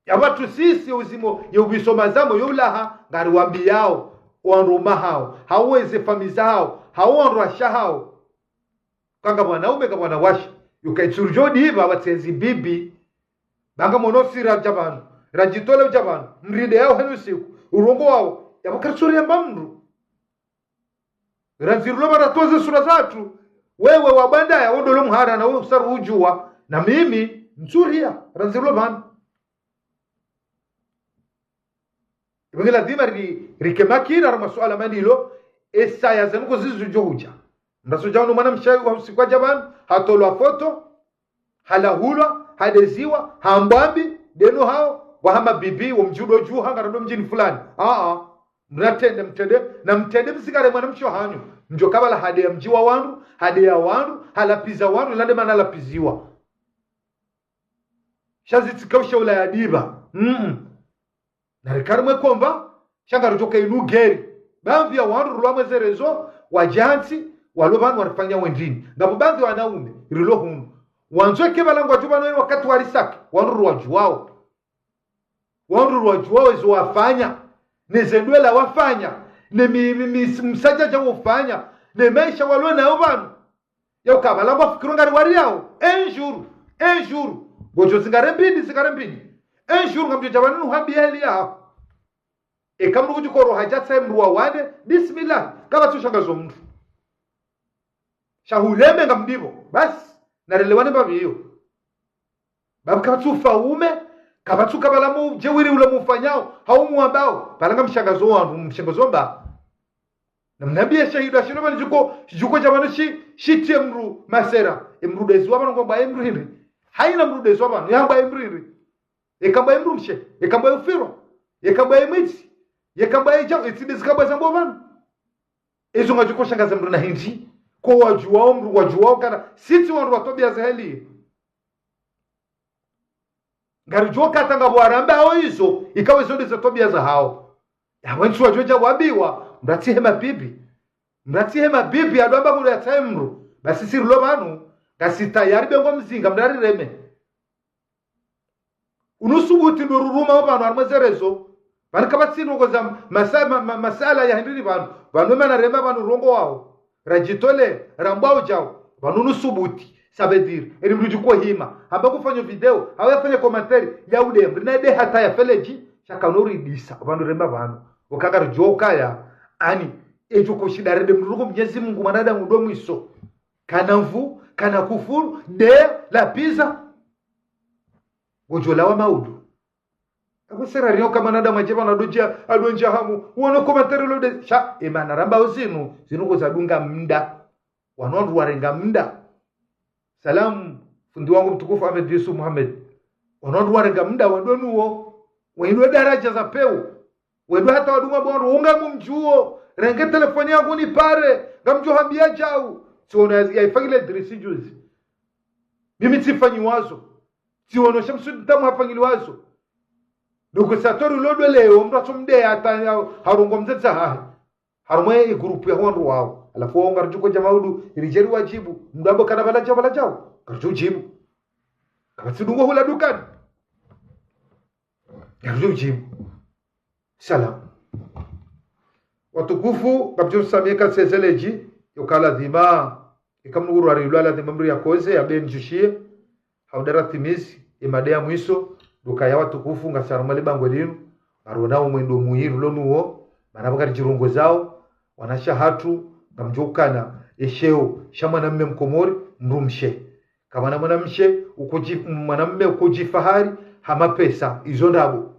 ya watu sisi uzimo ya ubisoma zamo yulaha ngari wambi yao wanruma hao haweze famiza hao hawanrasha hao kanga mwanaume kama wanawasha yukaitsurjodi hiva watenzi bibi banga monosira jabanu rajitole jabanu mrinde yao henu siku urongo wao ya wakatsuri ya mbamru ranzirulo maratoze sura zatu wewe wabanda ya wondolo mhara na wewe usaru ujua na mimi nzuria ranzirulo bana ibengela dima rikemakira rama suala manilo esa ya zanuko zizu johuja mrasuja ndo mwana mshawi wa usikwa jaban hatolwa foto halahulwa hadeziwa hambambi deno hao wahama bibi wa mjudo juu hanga ndo mjini fulani mtende msikare mwana msho hanyu njo kabala hade ya mjiwa wandu hade ya wandu halapiza wandu lande mana halapiziwa shazitikawsha ula ya diba na rikari mwekomba shanga rujoka inu geri bambi ya wandu rulwa mwezerezo wajansi walobanu warifanya wendini ngabu bambi wanaume rilo hunu wanzoke balangu wajubano yu wakati warisaki wandu ruwajuwao izo wafanya nezendwela wafanya msaja ja wafanya maisha walwe na yobanu yau kabala mwa fikiru ngari wari yao enjuru gojo zingare mbini enjuru ngamjo jabanu nuhambi heli yao kamru kujukoro hajatsa mruwa wane bismillah kaba tushagazo mtu shahuleme ngamdibo basi narelewane babi hiyo babu kaba tufaume kabatu kabalamu jewiri ule mufanyao haumu ambao balanga mshangazo wangu mshangazo mba na mnabia shahidu ashiroma juko jamano shitie mru masera mru dezi wabano ngomba mru hiri haina mru dezi wabano yamba mru hiri ekamba mru mshe ekamba ufiro ekamba mwezi ekamba ejao etidezi kamba zambo bano ezo ngajuko shangaza mru na hindi ko wajuwao mru wajuwao kana siti wandu watobia zaheli ngarijo katanga bwaramba hao hizo ikawe zonde za tobia za hao yawantu wajoja wabiwa mratihe mabibi adwamba muri atemru basi sirulo banu gasita yari bengo mzinga mrari reme unusubuti ndururuma banu armazerezo bani kabatsino goza masala ya hindini banu mena rema banu rongo wao rajitole rambao jao banu nusubuti sabedir eri mrujiko hima hamba kufanya video hawafanya commentary ya ude mrinade hata ya feleji shaka nuri disa banu remba banu ukagara joka ya ani ejo ko shidarede mrugo Mwenyezi Mungu mwanadamu mudomo iso kana mvu kana kufuru de la pizza gojola wa maudu akosera rio kama mwanadamu ajeba na dojia alonja hamu uone commentary lo de sha emana ramba uzinu zinuko zadunga mda wanondu warenga mda salamu fundi wangu mtukufu Ahmed Yusuf Muhammad wanondu warenga mda wadonuo wainwe daraja za peu wedo hata wadunga bondo unga mumjuo renge telefoni yangu ni pare ngamjo hambia jau siona yaifangile dresi juzi mimi tifanyi wazo siona shamsu tamu hafangili wazo duko satori lodo leo mtu atumde hata harungo mzetsa hahi harumwe grupu ya wandu wao alafu wao ngarjuko jamaudu ilijeri wajibu mdambo kana bala jau karju jibu kabatsidungo hula dukani karju jibu salam watukufu kabjo samika sezeleji yokala dhima ikamnuguru arilala dhima mri ya koze ya benjushie haudara timisi imadea mwiso duka ya watukufu ngasarumale bangwelinu aronao mwendo muhiru lonuo manabakari jirungo zao wanasha hatu ngamjokana esheo shamana mme mkomori mrumshe kama na mwanamshe mwanamme ukojifahari hama pesa izo ndabo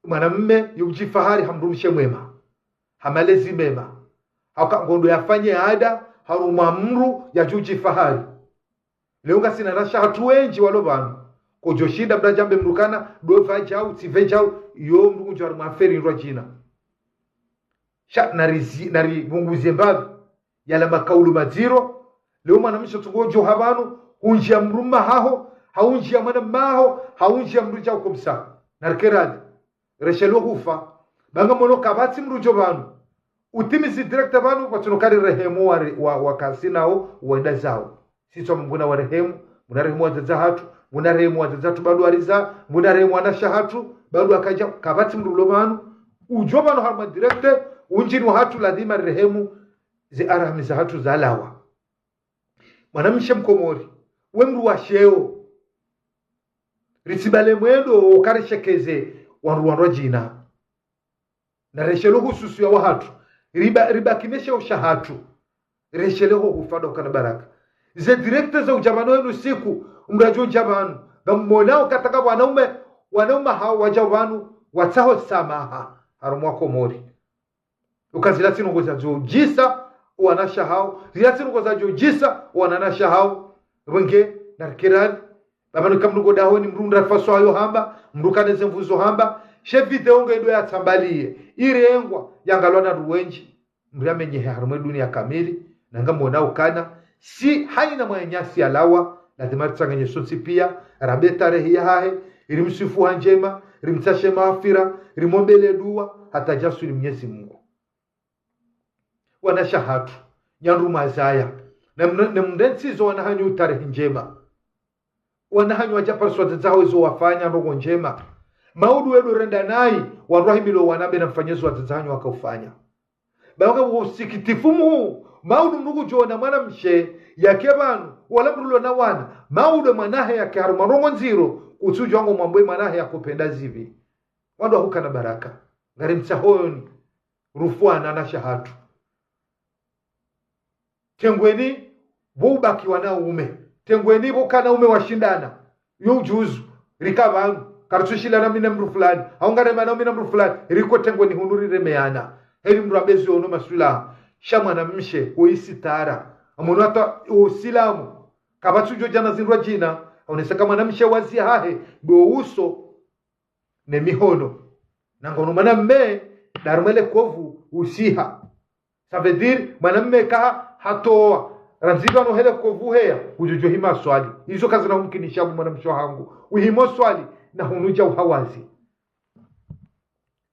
mwanamme yujifahari hamrumshe mwema hamalezi mema haka ngondo yafanye ada haruma mru ya jujifahari leo ngasina rasha hatu wenji walo banu kujoshinda mrajambe mrukana dova jau tive jau yo mrungu jwaru maferi nrwa jina sha nari mungu zembabi yala makaulu maziro leo mwanamisho tungojo habanu unjia mruma haho haunjia mwana maho haunjia mruja ukomsa narkeradi reshelo hufa banga mono kabati mrujo banu utimisi director banu patunokari rehemu wa kasinao wenda zao sisi mbona wa rehemu muna rehemu wazaza hatu muna rehemu wazaza tu badu ariza muna rehemu wanasha hatu badu akaja kabati mrulo banu ujo banu harma director unjini wa hatu lazima rehemu zi arahami za hatu za lawa mwanamshe mkomori wemru wa sheo risibale mwendo ukarishekeze wanruwanro jina na reshelo hususu ya wahatu riba kinesha ushahatu reshelo hufado kana baraka ze director za ujamano wenu siku umrajo jamano ngamonao kataka wanaume hao wajawanu wataho samaha harumwa komori ukazilati ngoza jisa wanasha hao zilati ngoza jisa wananasha hao wenge narkirani babano kamnugo daho ni mrunda faso ayo hamba mrukane mvuzo hamba she video ngendo ya tambalie irengwa yangalwana ruwenji mramenye harumwe dunia kamili nanga mona ukana si haina mwenyasi alawa lazima tsanganye sonsi pia rabeta rehi hahe ilimsifu hanjema rimtashe maafira rimombele dua hata jasu ni Mwenyezi Mungu wana shahatu nyanruma zaya na mdensizo wanahanyu tarehe njema wanahanyu wajaparswa zao hizo wafanya rogo njema maudu wedu renda nai warahimilo wanabe na mfanyezo watazanyu wakaufanya bawaka usikitifumu maudu mnugu jona mwana mshe yake banu wala mrulo na wana maudu manahe yake haruma rogo nziro usuju wangu mwambwe manahe ya kupenda zivi wadu wahuka na baraka ngari msahoni rufuana na shahatu tengweni bubaki wanaume tengweni bukana ume washindana yo ujuzu rikabangu kartushila na mina mru fulani aungane mana mina mru fulani riko tengweni hunuri remeana heri mrabezi ono masula shamwana mshe oisitara amono hata usilamu kabatu jo jana zinrwa jina onesa kama na mshe wazi hahe do uso ne mihono nangono mwanamme darumele kovu usiha ça veut dire mwanamme ka hatoa ranziba no hele kovu heya ujojo hima swali hizo kazi na mkinisha mwanamsho hangu uhimo swali na hunuja uhawazi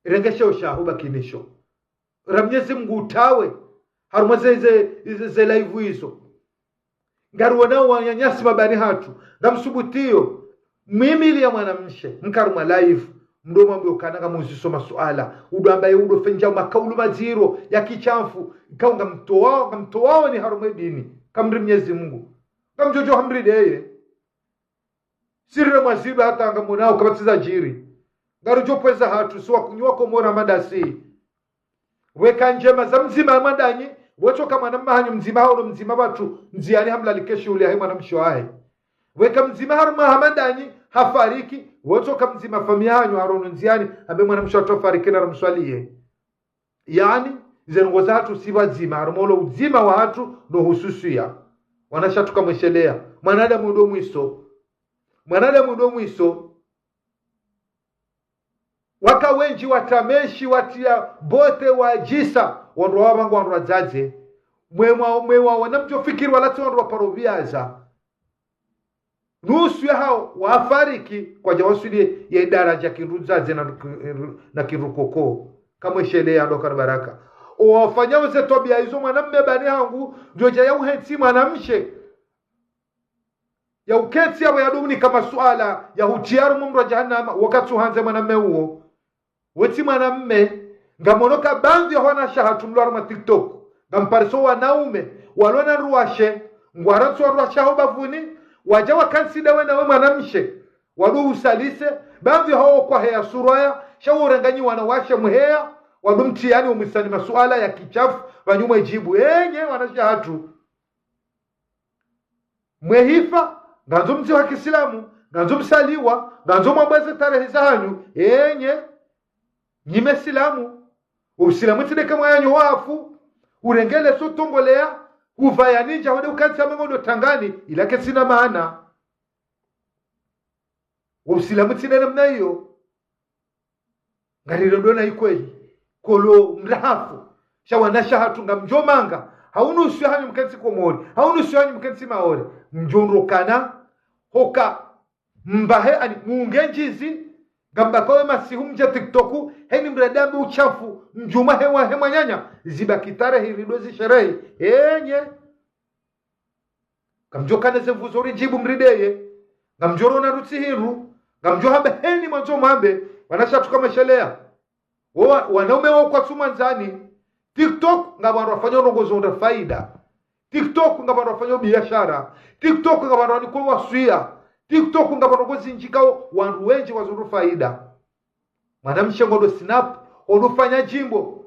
irengeshe ushahuba kinisho ramnyezi Mungu utawe haruma ze live hizo ngaruwa nao wanyanyasi mabani hatu ngamsubutio mimili ya mwanamshe nkaruma live mdomo ambio kananga muziso masuala udo ambaye udo fenja makaulu maziro ya kichafu kaunga mtoao ni haruma dini kamri Mwenyezi Mungu ngamjojo hamri deye sirre mwaziba hata ngamonao kabatiza jiri ngarujo pweza hatu suwa kunywa komora madasi weka njema za mzima madanyi wocho kama na mahanyu mzima hao mzima watu mziani hamlalikeshi ule haima na mshoahe weka mzima haruma hamadanyi hafariki wocho kama mzima famia hanyu harono nziani abe mwana mshoto fariki na mswalie yani zengo za hatu si wazima harumolo uzima wa hatu ndo hususia wanashatuka mweshelea mwanadamu ndo mwiso waka wenji watameshi watia bote wajisa wandu wabangu wandu wazaze mwewa wanamjo fikiri walati wandu waparoviaza nusu ya hao wafariki kwa jawasuli ya idaraja kiruzaze na kirukoko kama shelea ndoka baraka wafanya wze tobia hizo mwanamme bani hangu joja ya uhensi mwanamshe ya uketi ya wayadumni kama suala ya hutiaru mumra jahannama wakati uhanze mwanamme huo weti mwanamme ngamonoka bandhi ya wana shahatu mluaru ma TikTok ngampariso wanaume walona ruwashe ngwaransu wa ruwashe hao bavuni wajawa kansida wena we mwanamshe wadu usalise bandhi hao kwa hea suraya shawo urenganyi wanawashe muhea wadu mtiyani umisani masuala ya kichafu wanyuma ijibu enye wana shahatu mwehifa nganzo mzi wa kisilamu nganzo msaliwa nganzo mabweze tarehe za hanyu enye nyime silamu usilamu tideka mwanyo wafu urengele so tongolea uvaya ninja wade ukansi amangondo tangani ilake sina maana usilamu tidena mna hiyo ngariro dona ikweli kolo mrahafu shawanasha hatunga mjomanga haunu usihanyu mkensi komori haunu usihanyu mkensi maore mjonrokana hoka mbahe ani mungenjizi gamba kwa masihu mja TikToku heni mradamu uchafu mjuma hema nyanya ziba kitare hiridozi sherehi enye kamjokane ze vuzori jibu mrideye ngamjoro na rutsihiru ngamjohabe heni mwanzo mambe wanashatu kama shelea wanaume wao kwa sumanzani TikTok ngabantu wafanya rongozo nda faida TikTok ngabantu wafanya biashara TikTok ngabantu wanikuwa wasuia TikTok ngabantu ngozinjikao wandu wenji wazuru faida mwanamshe ngodo snap onufanya jimbo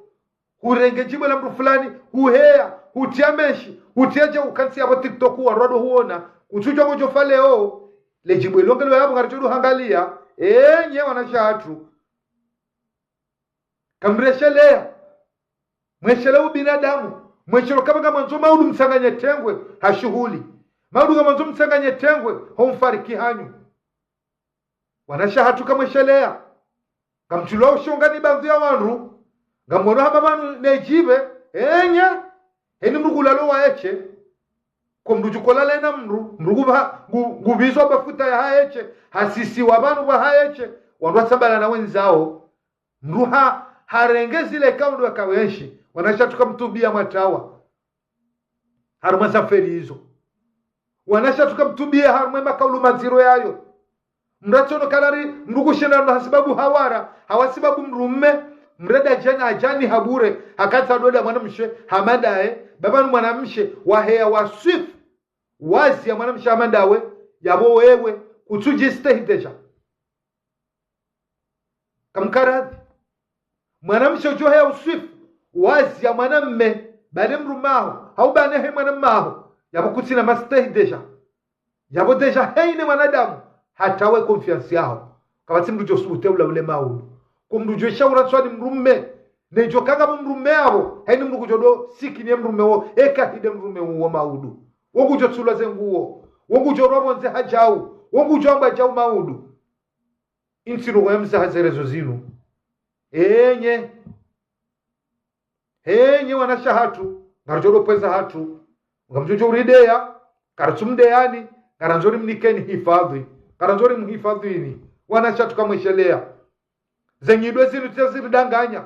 hurenge jimbo la mtu fulani huhea hutiameshi hutiaja ukansi hapo TikTok warado huona kuchujwa ngojo faleo le jimbo ilongelo yabo ngarichodo hangalia enye wanashatu kamreshelea mweshele binadamu mweshelo kama manzo maudu msanganye tengwe hashuhuli maudu kama manzo msanganye tengwe homfariki hanyu wanashahatu kama mweshelea kamchulo shongani bandhi ya wanru ngamono haba banu nejibe enye eni mrugulalo waeche ko mrujukolale na mruguba gubizo bafuta ya haeche hasisi wabanu ba haeche wandu sabala na wenzao mruha harengezi le kaundu wakaweshi wanashatuka mtubia matawa haruma safari hizo wanashatuka mtubia haruma makaulu maziro yayo mrachono kalari mrugushena ndo hasibabu hawara hawasibabu mrumme mreda jana ajani habure hakata doda mwanamshe hamadae babanu mwanamshe wahea wasif wazi ya mwanamshe hamadawe yabo wewe kutujistehidesha kamkaradhi mwanamshe ujohea usif wazi ya mwanamme bane mrumaho au bane he mwanamaho yabo kutina mastehidesha yabo deja heine mwanadamu hatawe confiance yao kabati mrujo subute ula ule maulu kumrujo shaura swali mrumme nejo kanga mrume abo haini mruku jodo siki ni mrume wo eka hide mrume wo maudu wogu jo tsula zenguo wogu jo robo nze hajau wogu jo amba jau maudu insiro wemza hazerezo zinu enye wanasha hatu ngarojodo pweza hatu ngamjojo uridea karatsumdeani karanzori mnikeni hifadhi karanzori mhifadhini wanasha tukamweshelea zenyidwe zinu tezidanganya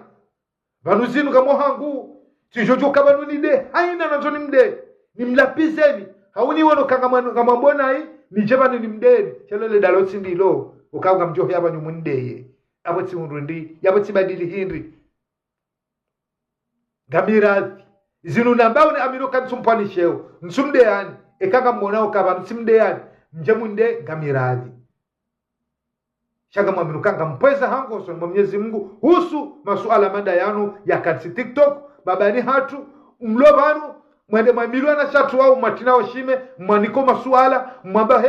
vanu zinu kamohangu tijojo kabanu nide haina nanzoni mde nimlapizeni hauni wono kama mbona hii nijebani ni mdeni chelole dalotsi ndilo ukauka mjohi hapa nyumundeye abo tsimurundi yabo tsibadili hindri gamirathi zinu nambao ni amiro kansumpani sheo nsumdeani ekanga mmonao kaba nsimdeani njemunde gamirathi shaka mwaminu kanga mpweza hango so Mwenyezi Mungu husu masuala mada yanu ya kansi TikTok babani hatu mlobanu mwende mwamilwa na shatu wao matinao shime mwaniko masuala mwamba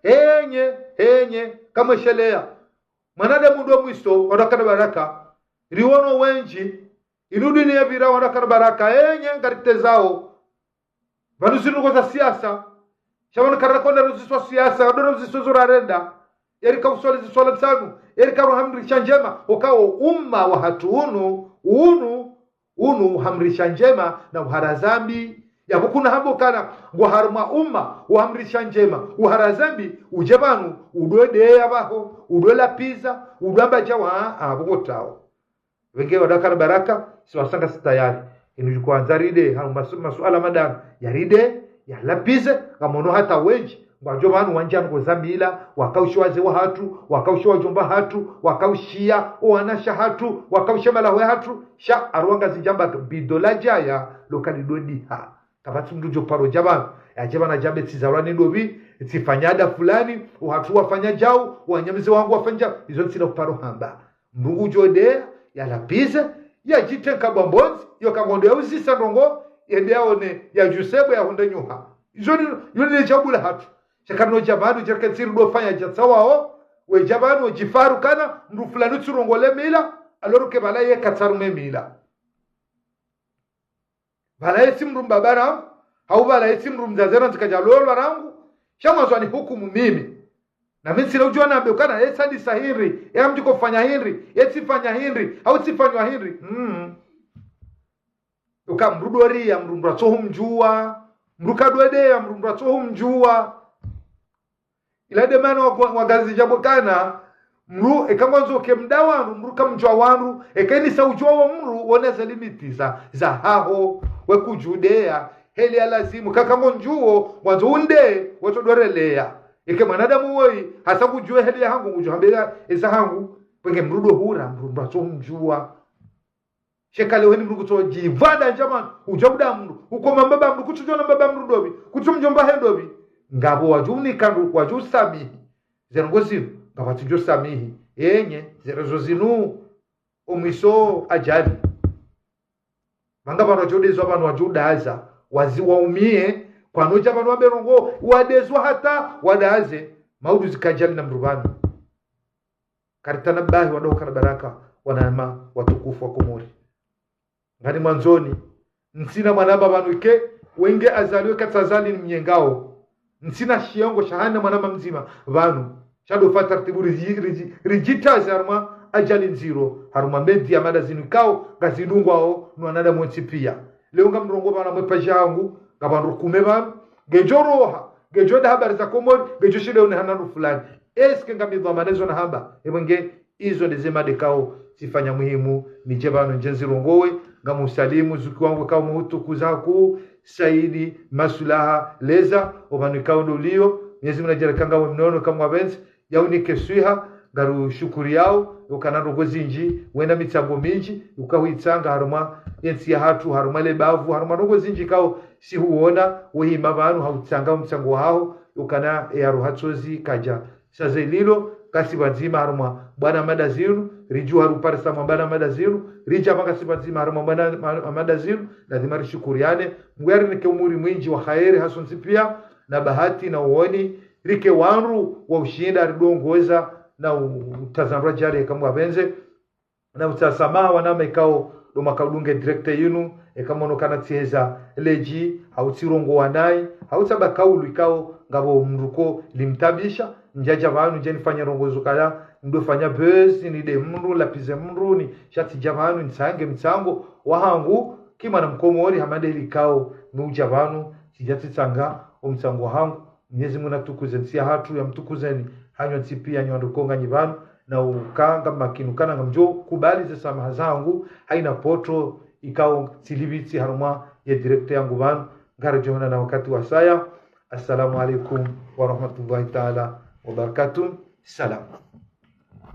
henye kama shelea manade mundo mwisto wadakana baraka riwono wenji inudi ni evira wadakana baraka henye ngarite zao vanusinu kwa za siasa shabana karakonda ruziswa siasa adoro ruziswa zurarenda erika uswali ziswala tsanu erika rohamrisha njema ukao umma wa hatu unu hamrisha njema na uharazambi yabo kuna hambo kana guharuma umma uhamrisha njema uharazambi ujebanu udwede yabaho udwela pizza udwamba jawa abogotao wenge wadakana baraka siwasanga tayari inu kwanza ride masuala madana ya ride ya lapize kamono hata wenji ngajobanu wanjani kozambila wakaushwaze wa hatu wakaushwa jomba hatu wakaushia oanasha hatu wakausha malawe hatu sha arwanga zijamba bidola jaya lokali dodi ha kabati mdujo paro jabana ya jabana jabe tizarani dobi tifanyada fulani uhatu wafanya jao wanyamize wangu wafanya hizo tsina paro hamba mrungu jode ya lapize ya jitenka bombonzi yo kamondo ya uzisa ndongo yende yaone ya jusebo ya honde nyuha yoni jabula hatu shakano jabanu jerketsiri do fanya jatsawao we jabanu jifaru kana ndu fulani tsurongole mila aloruke balaye katsarume mila balaye simrumba bara au balaye simrumza zera zikajalolwa rangu shamazwa ni hukumu mimi na mimi sina ujua naambe kana yesadi sahiri ya mtu kufanya hiri yesifanya hiri au sifanywa hiri ukamrudoria mrundwa tsohumjua mrukadwedea mrundwa tsohumjua ila demana wagazi jabokana mru ekamwanzo ke mdawa mruka mjwa wangu ekeni saujwa wa mru woneza limiti za haho wekujudea heli alazimu kakamonjuo mwanzo unde wotodorelea ike mwanadamu woi hasa kujue heli hangu kujuhambela eza hangu penge mrudo hura mrudo tsomjua shekale weni mrudo tsojivada njama ujabuda mru ukoma mbaba mru kutujona mbaba mru dobi kutumjomba hendobi ngabo wajuni kandu wajusamihi zerongozi ngabatijo samihi enye zerezo zinu omiso ajali mangaba rojodezo abantu wajudaza waziwaumie kwanoja abantu waberongo wadezwa hata wadaze maudu zikajali na mrubani karitana bahi wadoka na baraka wanama watukufu wa Komori ngani mwanzoni nsina mwanaba banuke wenge azaliwe katazali ni mnyengao nsina shiongo shahana mwanama mzima vanu shado fata taratibu rijitazi haruma ajali nziro haruma medi ya mada zinukao gazidungwao nuanada mwetipia leo nga mrongo bana mwepa jangu gabandu kumeba gejoroha gejoda habari za Komori gejoshide une hananu fulani eske nga midwa manezo na hamba ebenge izo ndezema dekao sifanya muhimu nijebano njenzirongowe nga musalimu zuki wangu kao muhutu kuzaku Saidi Masulaha Leza obanikao ndolio Mwenyezi Mungu ajarekanga mnono kama wabenzi yaunike swiha garu shukuri yao ukanando gozinji wenda mitsambo minji ukawitsanga haruma yensi ya hatu haruma lebavu haruma nogo zinji kao si huona wehima abantu hautsanga mtsango hao ukana yaro hatsozi kaja sazelilo kasi bazima haruma bwana madazinu riju haru parsa mabana madazinu rija makasi bazima haruma bwana madazinu lazima rishukuriane ngwari nike umuri mwinji wa khairi hasunsi pia na bahati na uoni rike wanru wa ushinda ridongoza na utazamra jari kama wabenze na utasama wanama ikao do makaudunge director yinu ekamono kana tieza leji au tirongo wanai au saba kaulu ikao ngabo mruko limtabisha njaja vanu jeni fanya rongozo kaya ndo fanya bezi ni de mru la pize mru ni shati javanu nsange msango wahangu kima na mkomori hamade likao nuja vanu sijati tsanga omsango hangu Mwenyezi Mungu natukuze nsia hatu ya mtukuzeni hanyo nsipia nyoandukonga nyivanu na ukanga makinukana ngamjo kubali ze samaha zangu haina poto ikao silibiti haruma ya director yangu vanu ngara jona na wakati wa saya. Assalamu alaikum wa rahmatullahi ta'ala wa barakatuh. Salam.